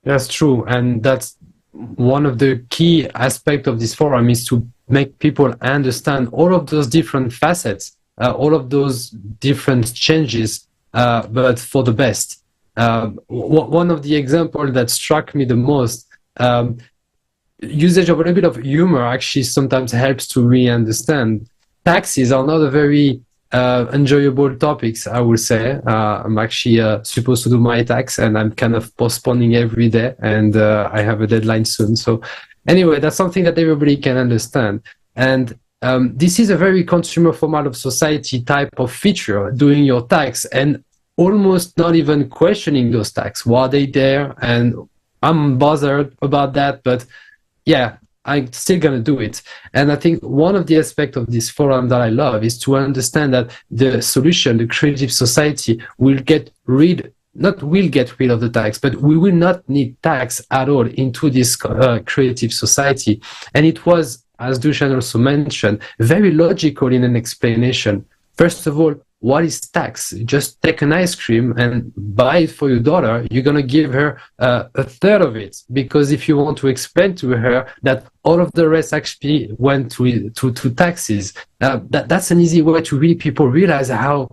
That's true. And that's one of the key aspects of this forum, is to make people understand all of those different facets, all of those different changes, but for the best. One of the examples that struck me the most, usage of a little bit of humor actually sometimes helps to really understand. Taxes are not a very enjoyable topics, I would say. I'm actually supposed to do my tax, and I'm kind of postponing every day, and I have a deadline soon. So anyway, that's something that everybody can understand. And this is a very consumer format of society type of feature, doing your tax and almost not even questioning those tax. Why are they there? And I'm bothered about that, but yeah, I'm still going to do it. And I think one of the aspects of this forum that I love is to understand that the solution, the creative society, will get rid of the tax, but we will not need tax at all into this creative society. And it was, as Dušan also mentioned, very logical in an explanation. First of all, what is tax? Just take an ice cream and buy it for your daughter. You're going to give her a third of it, because if you want to explain to her that all of the rest actually went to taxes, that's an easy way to really people realize how,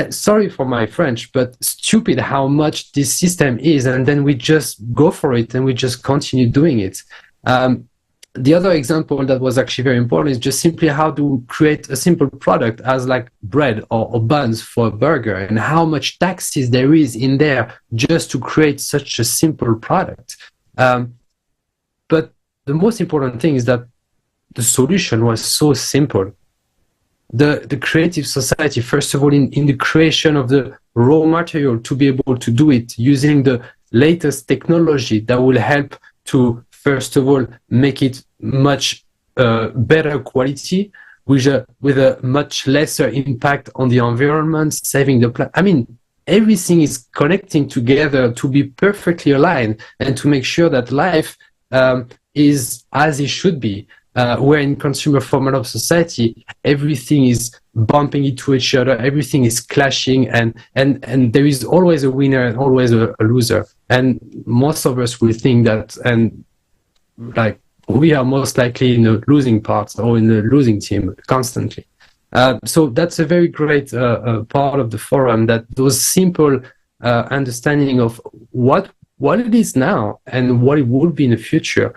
sorry for my French, but stupid how much this system is. And then we just go for it and we just continue doing it. The other example that was actually very important is just simply how to create a simple product as like bread or buns for a burger, and how much taxes there is in there just to create such a simple product. But the most important thing is that the solution was so simple. The creative society, first of all, in the creation of the raw material to be able to do it using the latest technology that will help to, first of all, make it much better quality with a much lesser impact on the environment, saving the planet. I mean, everything is connecting together to be perfectly aligned and to make sure that life is as it should be. Where in consumer format of society, everything is bumping into each other, everything is clashing, and there is always a winner and always a loser. And most of us will think that, and like we are most likely in the losing parts or in the losing team constantly. So that's a very great part of the forum, that those simple understanding of what it is now and what it would be in the future,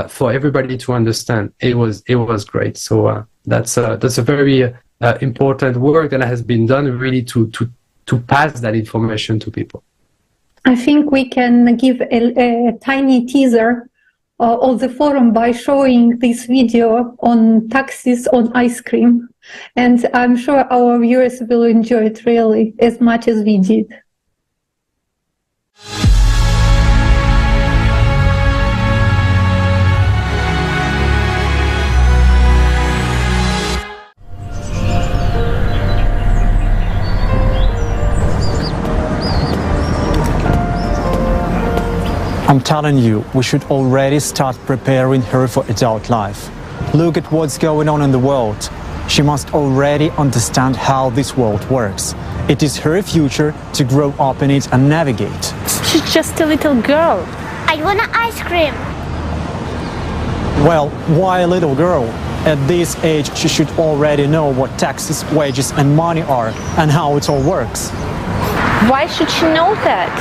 for everybody to understand. It was great. So that's a very important work that has been done, really to pass that information to people. I think we can give a tiny teaser of the forum by showing this video on taxes on ice cream. And I'm sure our viewers will enjoy it really as much as we did. I'm telling you, we should already start preparing her for adult life. Look at what's going on in the world. She must already understand how this world works. It is her future to grow up in it and navigate. She's just a little girl. I want an ice cream. Well, why a little girl? At this age, she should already know what taxes, wages and money are and how it all works. Why should she know that?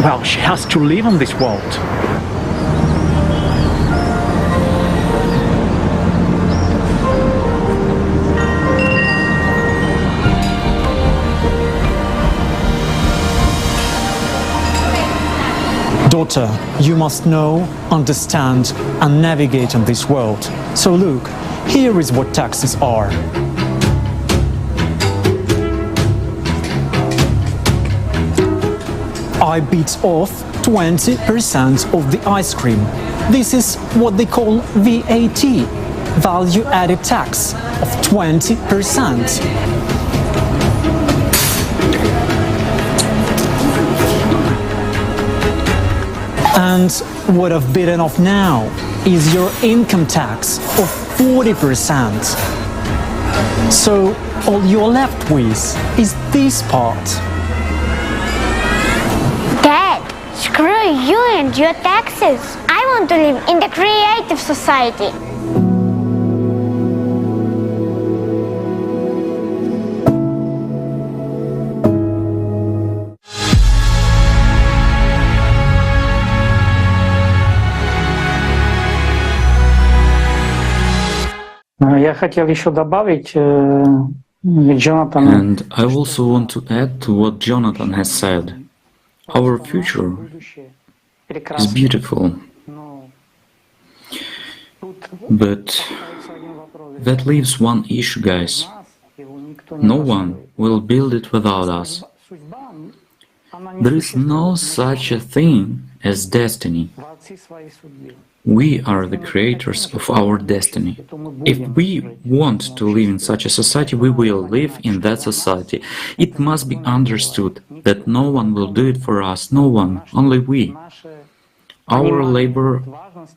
Well, she has to live in this world. Daughter, you must know, understand, and navigate in this world. So look, here is what taxes are. I beat off 20% of the ice cream. This is what they call VAT, value added tax of 20%. And what I've bitten off now is your income tax of 40%. So all you're left with is this part. Dad, screw you and your taxes. I want to live in the creative society. Я хотел еще добавить, Jonathan. And I also want to add to what Jonathan has said. Our future is beautiful, but that leaves one issue, guys. No one will build it without us. There is no such a thing as destiny. We are the creators of our destiny. If we want to live in such a society, we will live in that society. It must be understood that no one will do it for us, no one, only we. Our labor,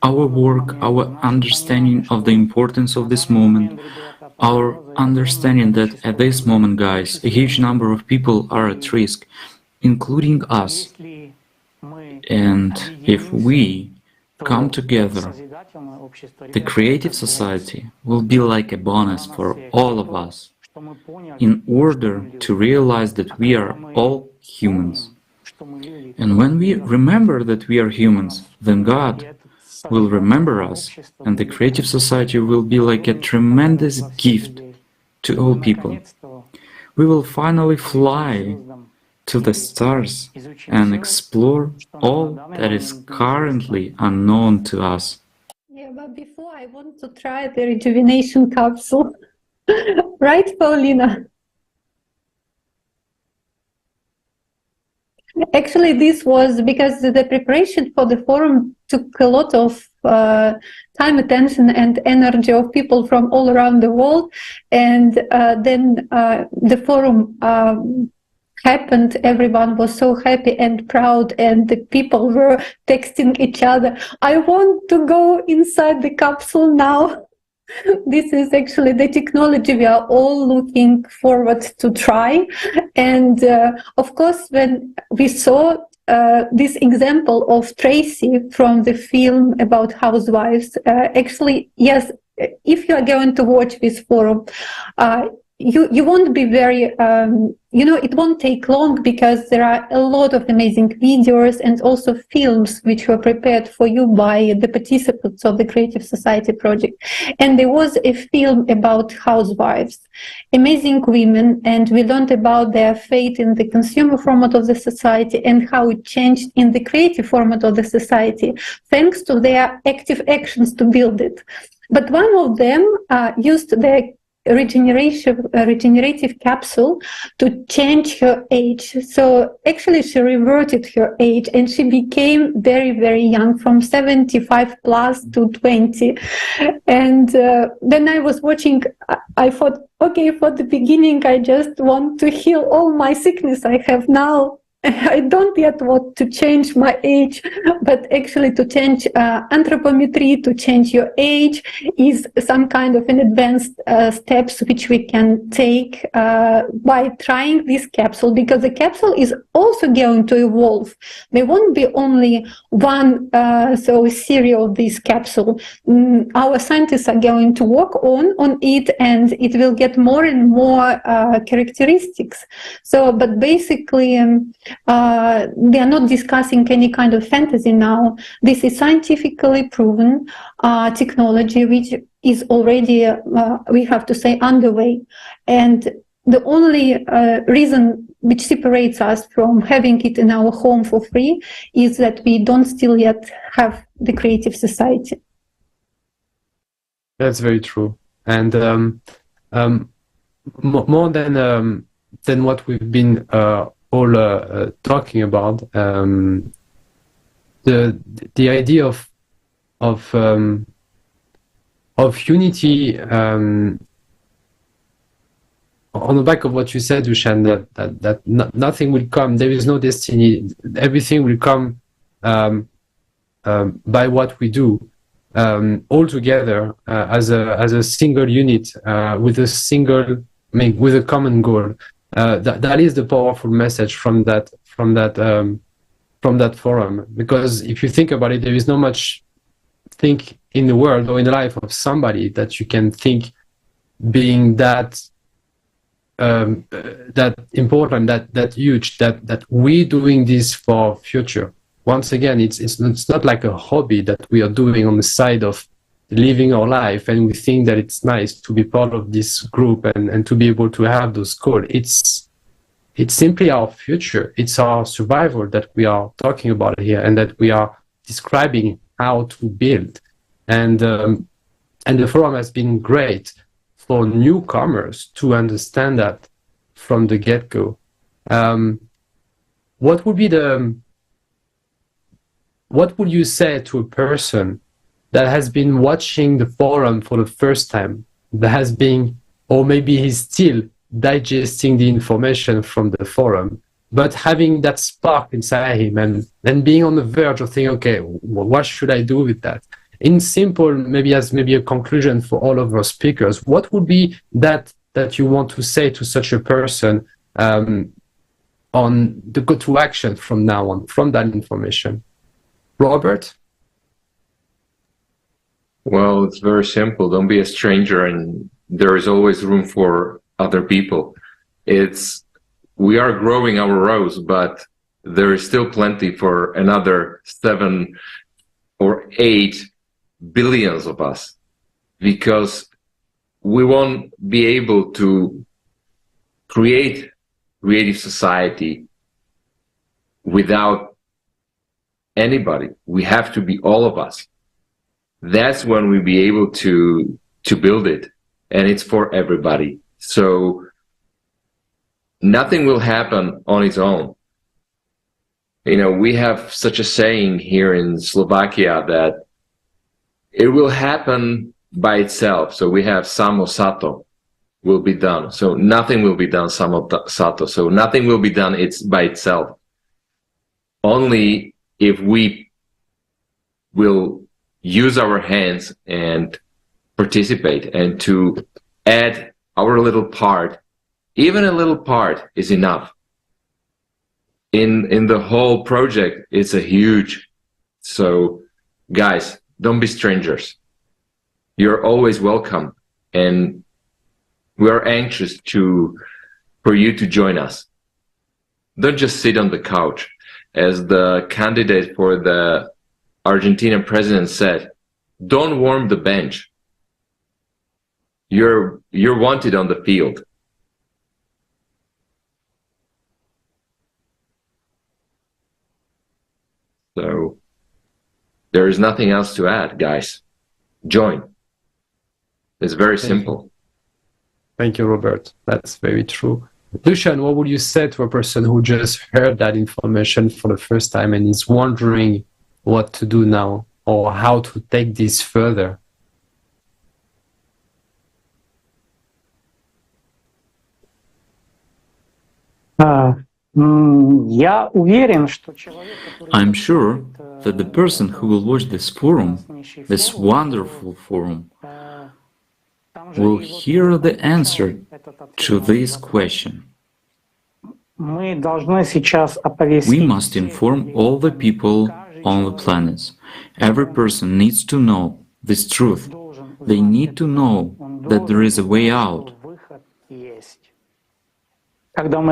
our work, our understanding of the importance of this moment, our understanding that at this moment, guys, a huge number of people are at risk, including us. And if we come together, the creative society will be like a bonus for all of us, in order to realize that we are all humans. And when we remember that we are humans, then God will remember us, and the creative society will be like a tremendous gift to all people. We will finally fly to the stars and explore all that is currently unknown to us. Yeah, but before I want to try the rejuvenation capsule. Right, Paulina? Actually, this was because the preparation for the forum took a lot of time, attention and energy of people from all around the world. And then the forum happened, everyone was so happy and proud, and the people were texting each other, I want to go inside the capsule now. This is actually the technology we are all looking forward to try. And of course, when we saw this example of Tracy from the film about housewives, actually, yes, if you are going to watch this forum, you won't be very, it won't take long because there are a lot of amazing videos and also films which were prepared for you by the participants of the Creative Society project. And there was a film about housewives, amazing women, and we learned about their fate in the consumer format of the society and how it changed in the creative format of the society, thanks to their active actions to build it. But one of them used their regenerative capsule to change her age. So actually she reverted her age and she became very, very young, from 75 plus to 20. And then I was watching, I thought, okay, for the beginning, I just want to heal all my sickness I have now. I don't yet want to change my age, but actually to change anthropometry, to change your age is some kind of an advanced steps which we can take by trying this capsule, because the capsule is also going to evolve. There won't be only one series of this capsule. Our scientists are going to work on it, and it will get more and more characteristics. So, but basically, they are not discussing any kind of fantasy now. This is scientifically proven technology, which is already, we have to say, underway. And the only reason which separates us from having it in our home for free is that we don't still yet have the Creative Society. That's very true. And more than what we've been all talking about, the idea of unity, on the back of what you said, Dušan, that nothing will come. There is no destiny. Everything will come by what we do, all together as a single unit, with a common goal. That is the powerful message from that forum. Because if you think about it, there is no much think in the world or in the life of somebody that you can think being that important, that huge, that we doing this for future. Once again, it's not like a hobby that we are doing on the side of living our life, and we think that it's nice to be part of this group and to be able to have those goals. It's simply our future. It's our survival that we are talking about here, and that we are describing how to build. And the forum has been great for newcomers to understand that from the get-go. What would you say to a person that has been watching the forum for the first time, that has been, or maybe he's still digesting the information from the forum, but having that spark inside him and being on the verge of thinking, okay, what should I do with that? In simple, maybe a conclusion for all of our speakers, what would be that you want to say to such a person on the go to action from now on, from that information? Robert? Well, it's very simple. Don't be a stranger, and there is always room for other people. We are growing our rows, but there is still plenty for another 7 or 8 billions of us, because we won't be able to create creative society without anybody. We have to be all of us. That's when we'll be able to build it, and it's for everybody. So nothing will happen on its own. You know, we have such a saying here in Slovakia that it will happen by itself. So we have samo sato, will be done. So nothing will be done samo sato. So nothing will be done by itself. Only if we will use our hands and participate, and to add our little part. Even a little part is enough. In the whole project, it's a huge. So guys, don't be strangers. You're always welcome. And We are anxious for you to join us. Don't just sit on the couch. As the candidate for the Argentinian president said, don't warm the bench. You're wanted on the field. So there is nothing else to add, guys. Join. It's very simple. Thank you, Robert. That's very true. Dušan, what would you say to a person who just heard that information for the first time and is wondering what to do now or how to take this further? I'm sure that the person who will watch this forum, this wonderful forum, will hear the answer to this question. We must inform all the people on the planet. Every person needs to know this truth. They need to know that there is a way out. When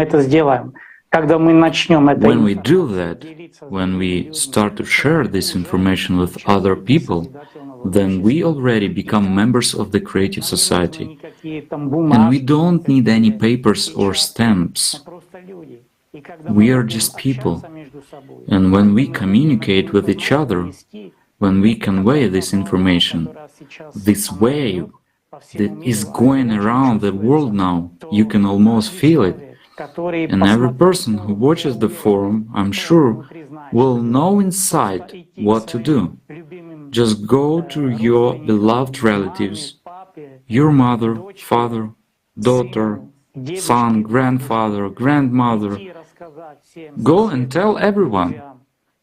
we do that, when we start to share this information with other people, then we already become members of the creative society. And we don't need any papers or stamps. We are just people. And when we communicate with each other, when we convey this information, this wave that is going around the world now, you can almost feel it. And every person who watches the forum, I'm sure, will know inside what to do. Just go to your beloved relatives, your mother, father, daughter, son, grandfather, grandmother. Go and tell everyone,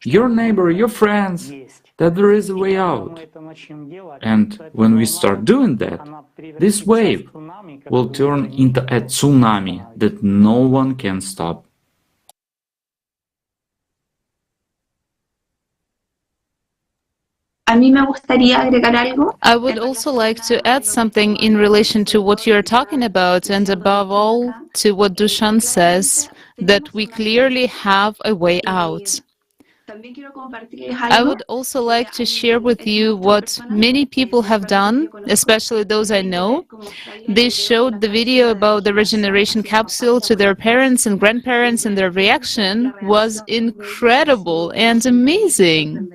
your neighbor, your friends, that there is a way out. And when we start doing that, this wave will turn into a tsunami that no one can stop. I would also like to add something in relation to what you're talking about, and above all, to what Dušan says, that we clearly have a way out. I would also like to share with you what many people have done, especially those I know. They showed the video about the regeneration capsule to their parents and grandparents, and their reaction was incredible and amazing.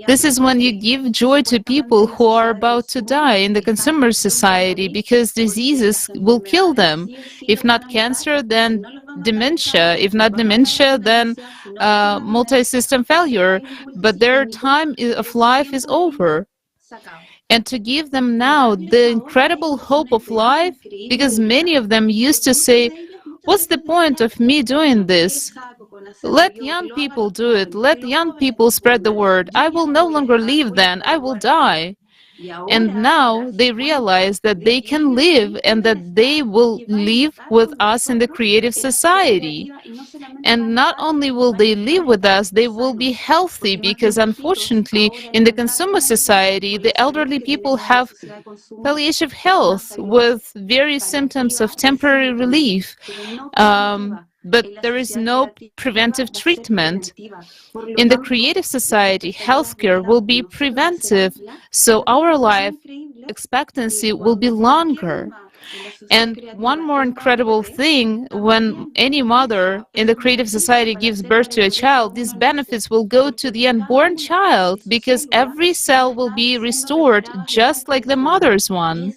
This is when you give joy to people who are about to die in the consumer society, because diseases will kill them. If not cancer, then dementia. If not dementia, then multi-system failure. But their time of life is over. And to give them now the incredible hope of life, because many of them used to say, what's the point of me doing this? Let young people do it. Let young people spread the word. I will no longer live then. I will die. And now they realize that they can live and that they will live with us in the creative society. And not only will they live with us, they will be healthy, because unfortunately in the consumer society, the elderly people have palliative health with various symptoms of temporary relief. But there is no preventive treatment. In the creative society, healthcare will be preventive, so our life expectancy will be longer. And one more incredible thing, when any mother in the creative society gives birth to a child, these benefits will go to the unborn child, because every cell will be restored just like the mother's one.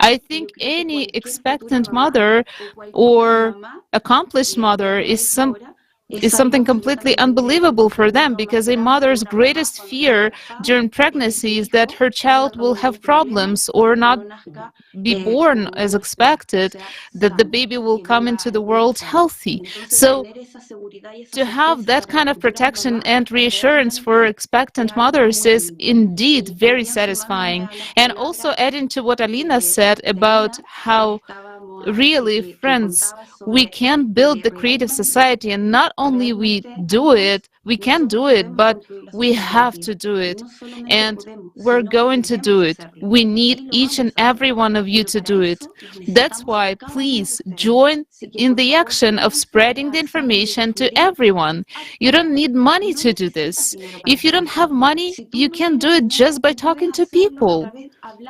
I think any expectant mother or accomplished mother is something completely unbelievable for them, because a mother's greatest fear during pregnancy is that her child will have problems or not be born as expected, that the baby will come into the world healthy. So to have that kind of protection and reassurance for expectant mothers is indeed very satisfying. And also adding to what Alina said about how really, friends, we can build the creative society, and not only we do it, We can do it, but we have to do it. And we're going to do it. We need each and every one of you to do it. That's why, please join in the action of spreading the information to everyone. You don't need money to do this. If you don't have money, you can do it just by talking to people.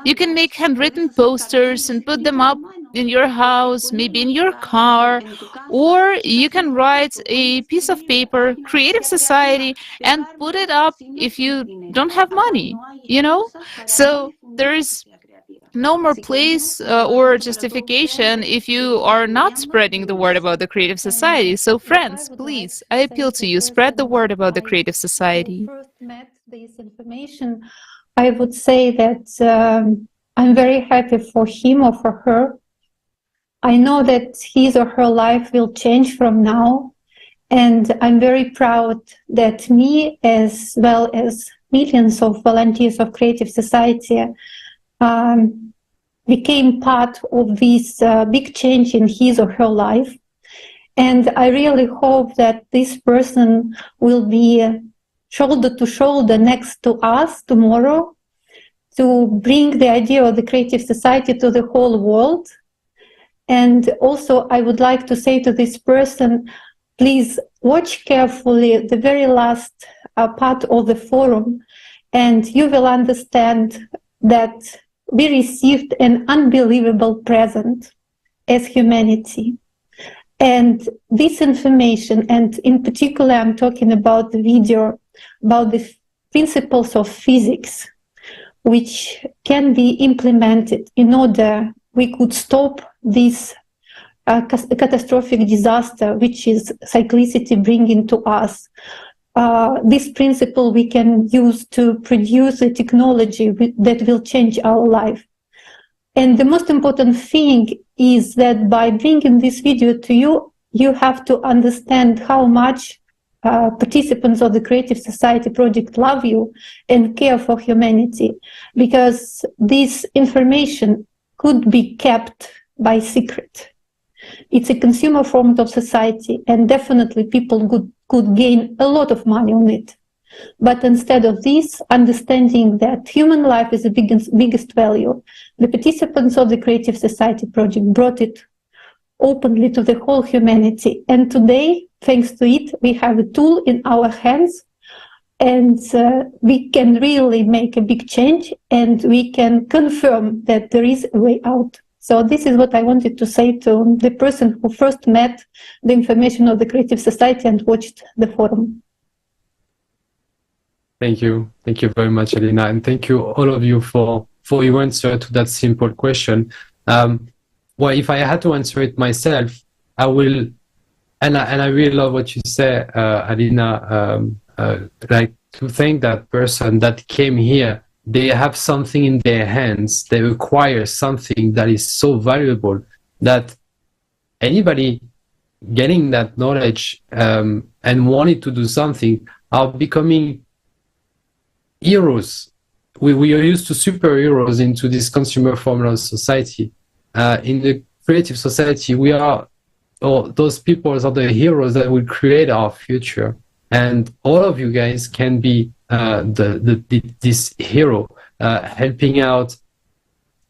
You can make handwritten posters and put them up in your house, maybe in your car, or you can write a piece of paper, Creative Society, and put it up if you don't have money, you know? So there is no more place or justification if you are not spreading the word about the Creative Society. So friends, please, I appeal to you, spread the word about the Creative Society. First met this information, I would say that I'm very happy for him or for her. I know that his or her life will change from now, and I'm very proud that me, as well as millions of volunteers of Creative Society, became part of this big change in his or her life. And I really hope that this person will be shoulder to shoulder next to us tomorrow to bring the idea of the Creative Society to the whole world. And also, I would like to say to this person, please watch carefully the very last part of the forum, and you will understand that we received an unbelievable present as humanity. And this information, and in particular, I'm talking about the video, about the principles of physics, which can be implemented in order we could stop this catastrophic disaster, which is cyclicity bringing to us. This principle we can use to produce a technology that will change our life. And the most important thing is that by bringing this video to you, you have to understand how much participants of the Creative Society project love you and care for humanity, because this information could be kept by secret. It's a consumer form of society, and definitely people could gain a lot of money on it. But instead of this, understanding that human life is the biggest value, the participants of the Creative Society project brought it openly to the whole humanity. And today, thanks to it, we have a tool in our hands, and we can really make a big change, and we can confirm that there is a way out. So this is what I wanted to say to the person who first met the information of the Creative Society and watched the forum. Thank you. Thank you very much, Alina. And thank you all of you for your answer to that simple question. Well, if I had to answer it myself, I will, and I really love what you say, Alina, like to thank that person that came here. They have something in their hands. They acquire something that is so valuable that anybody getting that knowledge and wanting to do something are becoming heroes. We are used to superheroes into this consumer formula society. In the Creative Society, we are, or those people are the heroes that will create our future. And all of you guys can be this hero, helping out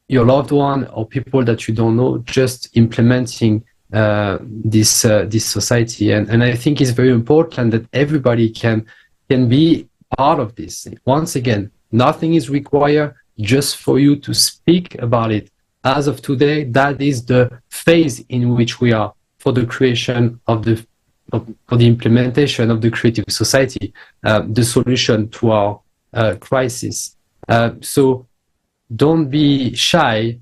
your loved one or people that you don't know, just implementing this society. And I think it's very important that everybody can be part of this. Once again, nothing is required, just for you to speak about it. As of today, that is the phase in which we are for the creation of for the implementation of the Creative Society, the solution to our crisis. So don't be shy.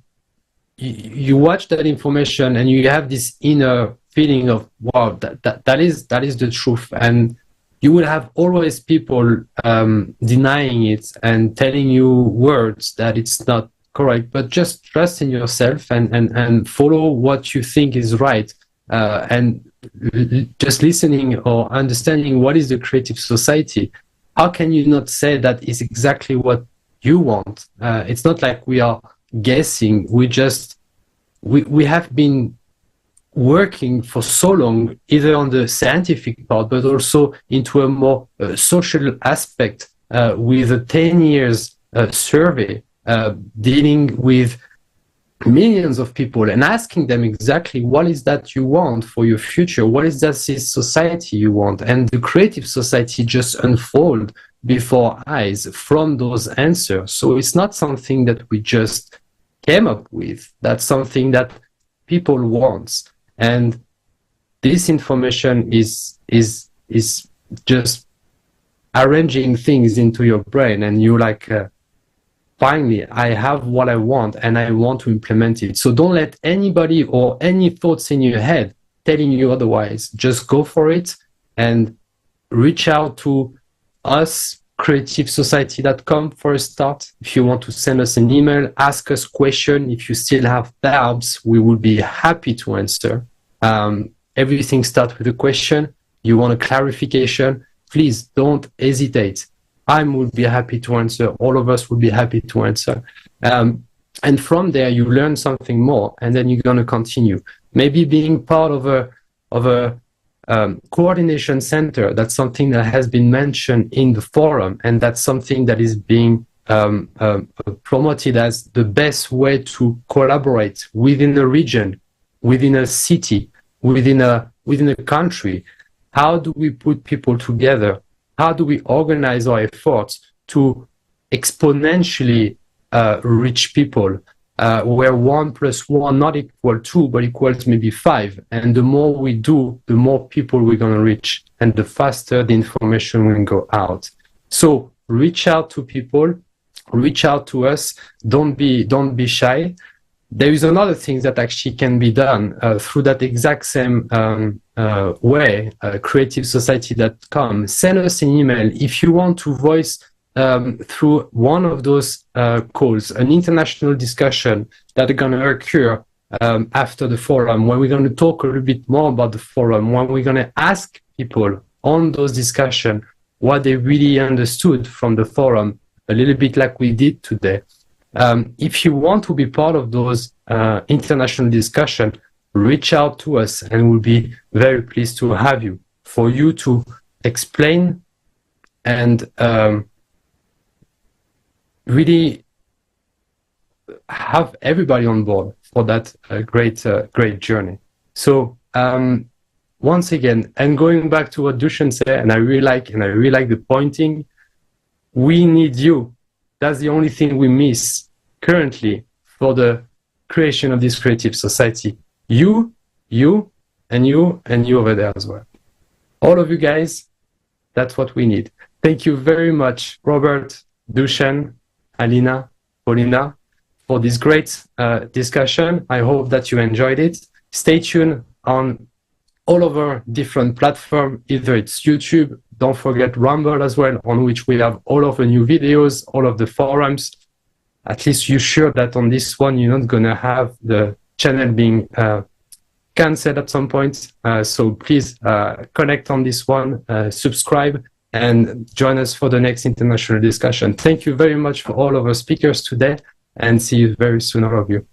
You watch that information and you have this inner feeling of, wow, that is the truth. And you will have always people denying it and telling you words that it's not correct, but just trust in yourself and follow what you think is right. And just listening or understanding what is the Creative Society, how can you not say that is exactly what you want? It's not like we are guessing. We have been working for so long, either on the scientific part, but also into a more social aspect with a 10 years survey dealing with millions of people and asking them exactly what is that you want for your future, what is that society you want, and the creative society just unfold before eyes from those answers. So it's not something that we just came up with, that's something that people want. And this information is just arranging things into your brain, and you like finally, I have what I want and I want to implement it. So don't let anybody or any thoughts in your head telling you otherwise. Just go for it and reach out to us, creativesociety.com for a start. If you want to send us an email, ask us questions. If you still have doubts, we will be happy to answer. Everything starts with a question. You want a clarification, please don't hesitate. I would be happy to answer. All of us would be happy to answer. And from there, you learn something more, and then you're going to continue. Maybe being part of a coordination center. That's something that has been mentioned in the forum, and that's something that is being promoted as the best way to collaborate within a region, within a city, within a country. How do we put people together? How do we organize our efforts to exponentially reach people where 1 + 1 not equal 2, but equals maybe 5? And the more we do, the more people we're going to reach, and the faster the information will go out. So reach out to people, reach out to us. Don't be shy. There is another thing that actually can be done through that exact same way, creativesociety.com. Send us an email if you want to voice through one of those calls, an international discussion that are going to occur after the forum, where we're going to talk a little bit more about the forum, when we're going to ask people on those discussions what they really understood from the forum, a little bit like we did today. If you want to be part of those international discussions, reach out to us, and we'll be very pleased to have you, for you to explain and really have everybody on board for that great journey. So once again, and going back to what Dušan said, and I really like the pointing, we need you. That's the only thing we miss currently for the creation of this creative society. You, and you over there as well. All of you guys, that's what we need. Thank you very much, Robert, Dušan, Alina, Paulina, for this great discussion. I hope that you enjoyed it. Stay tuned on all of our different platforms, either it's YouTube, don't forget Rumble as well, on which we have all of the new videos, all of the forums. At least you're sure that on this one, you're not going to have the channel being cancelled at some point. So please connect on this one, subscribe, and join us for the next international discussion. Thank you very much for all of our speakers today, and see you very soon, all of you.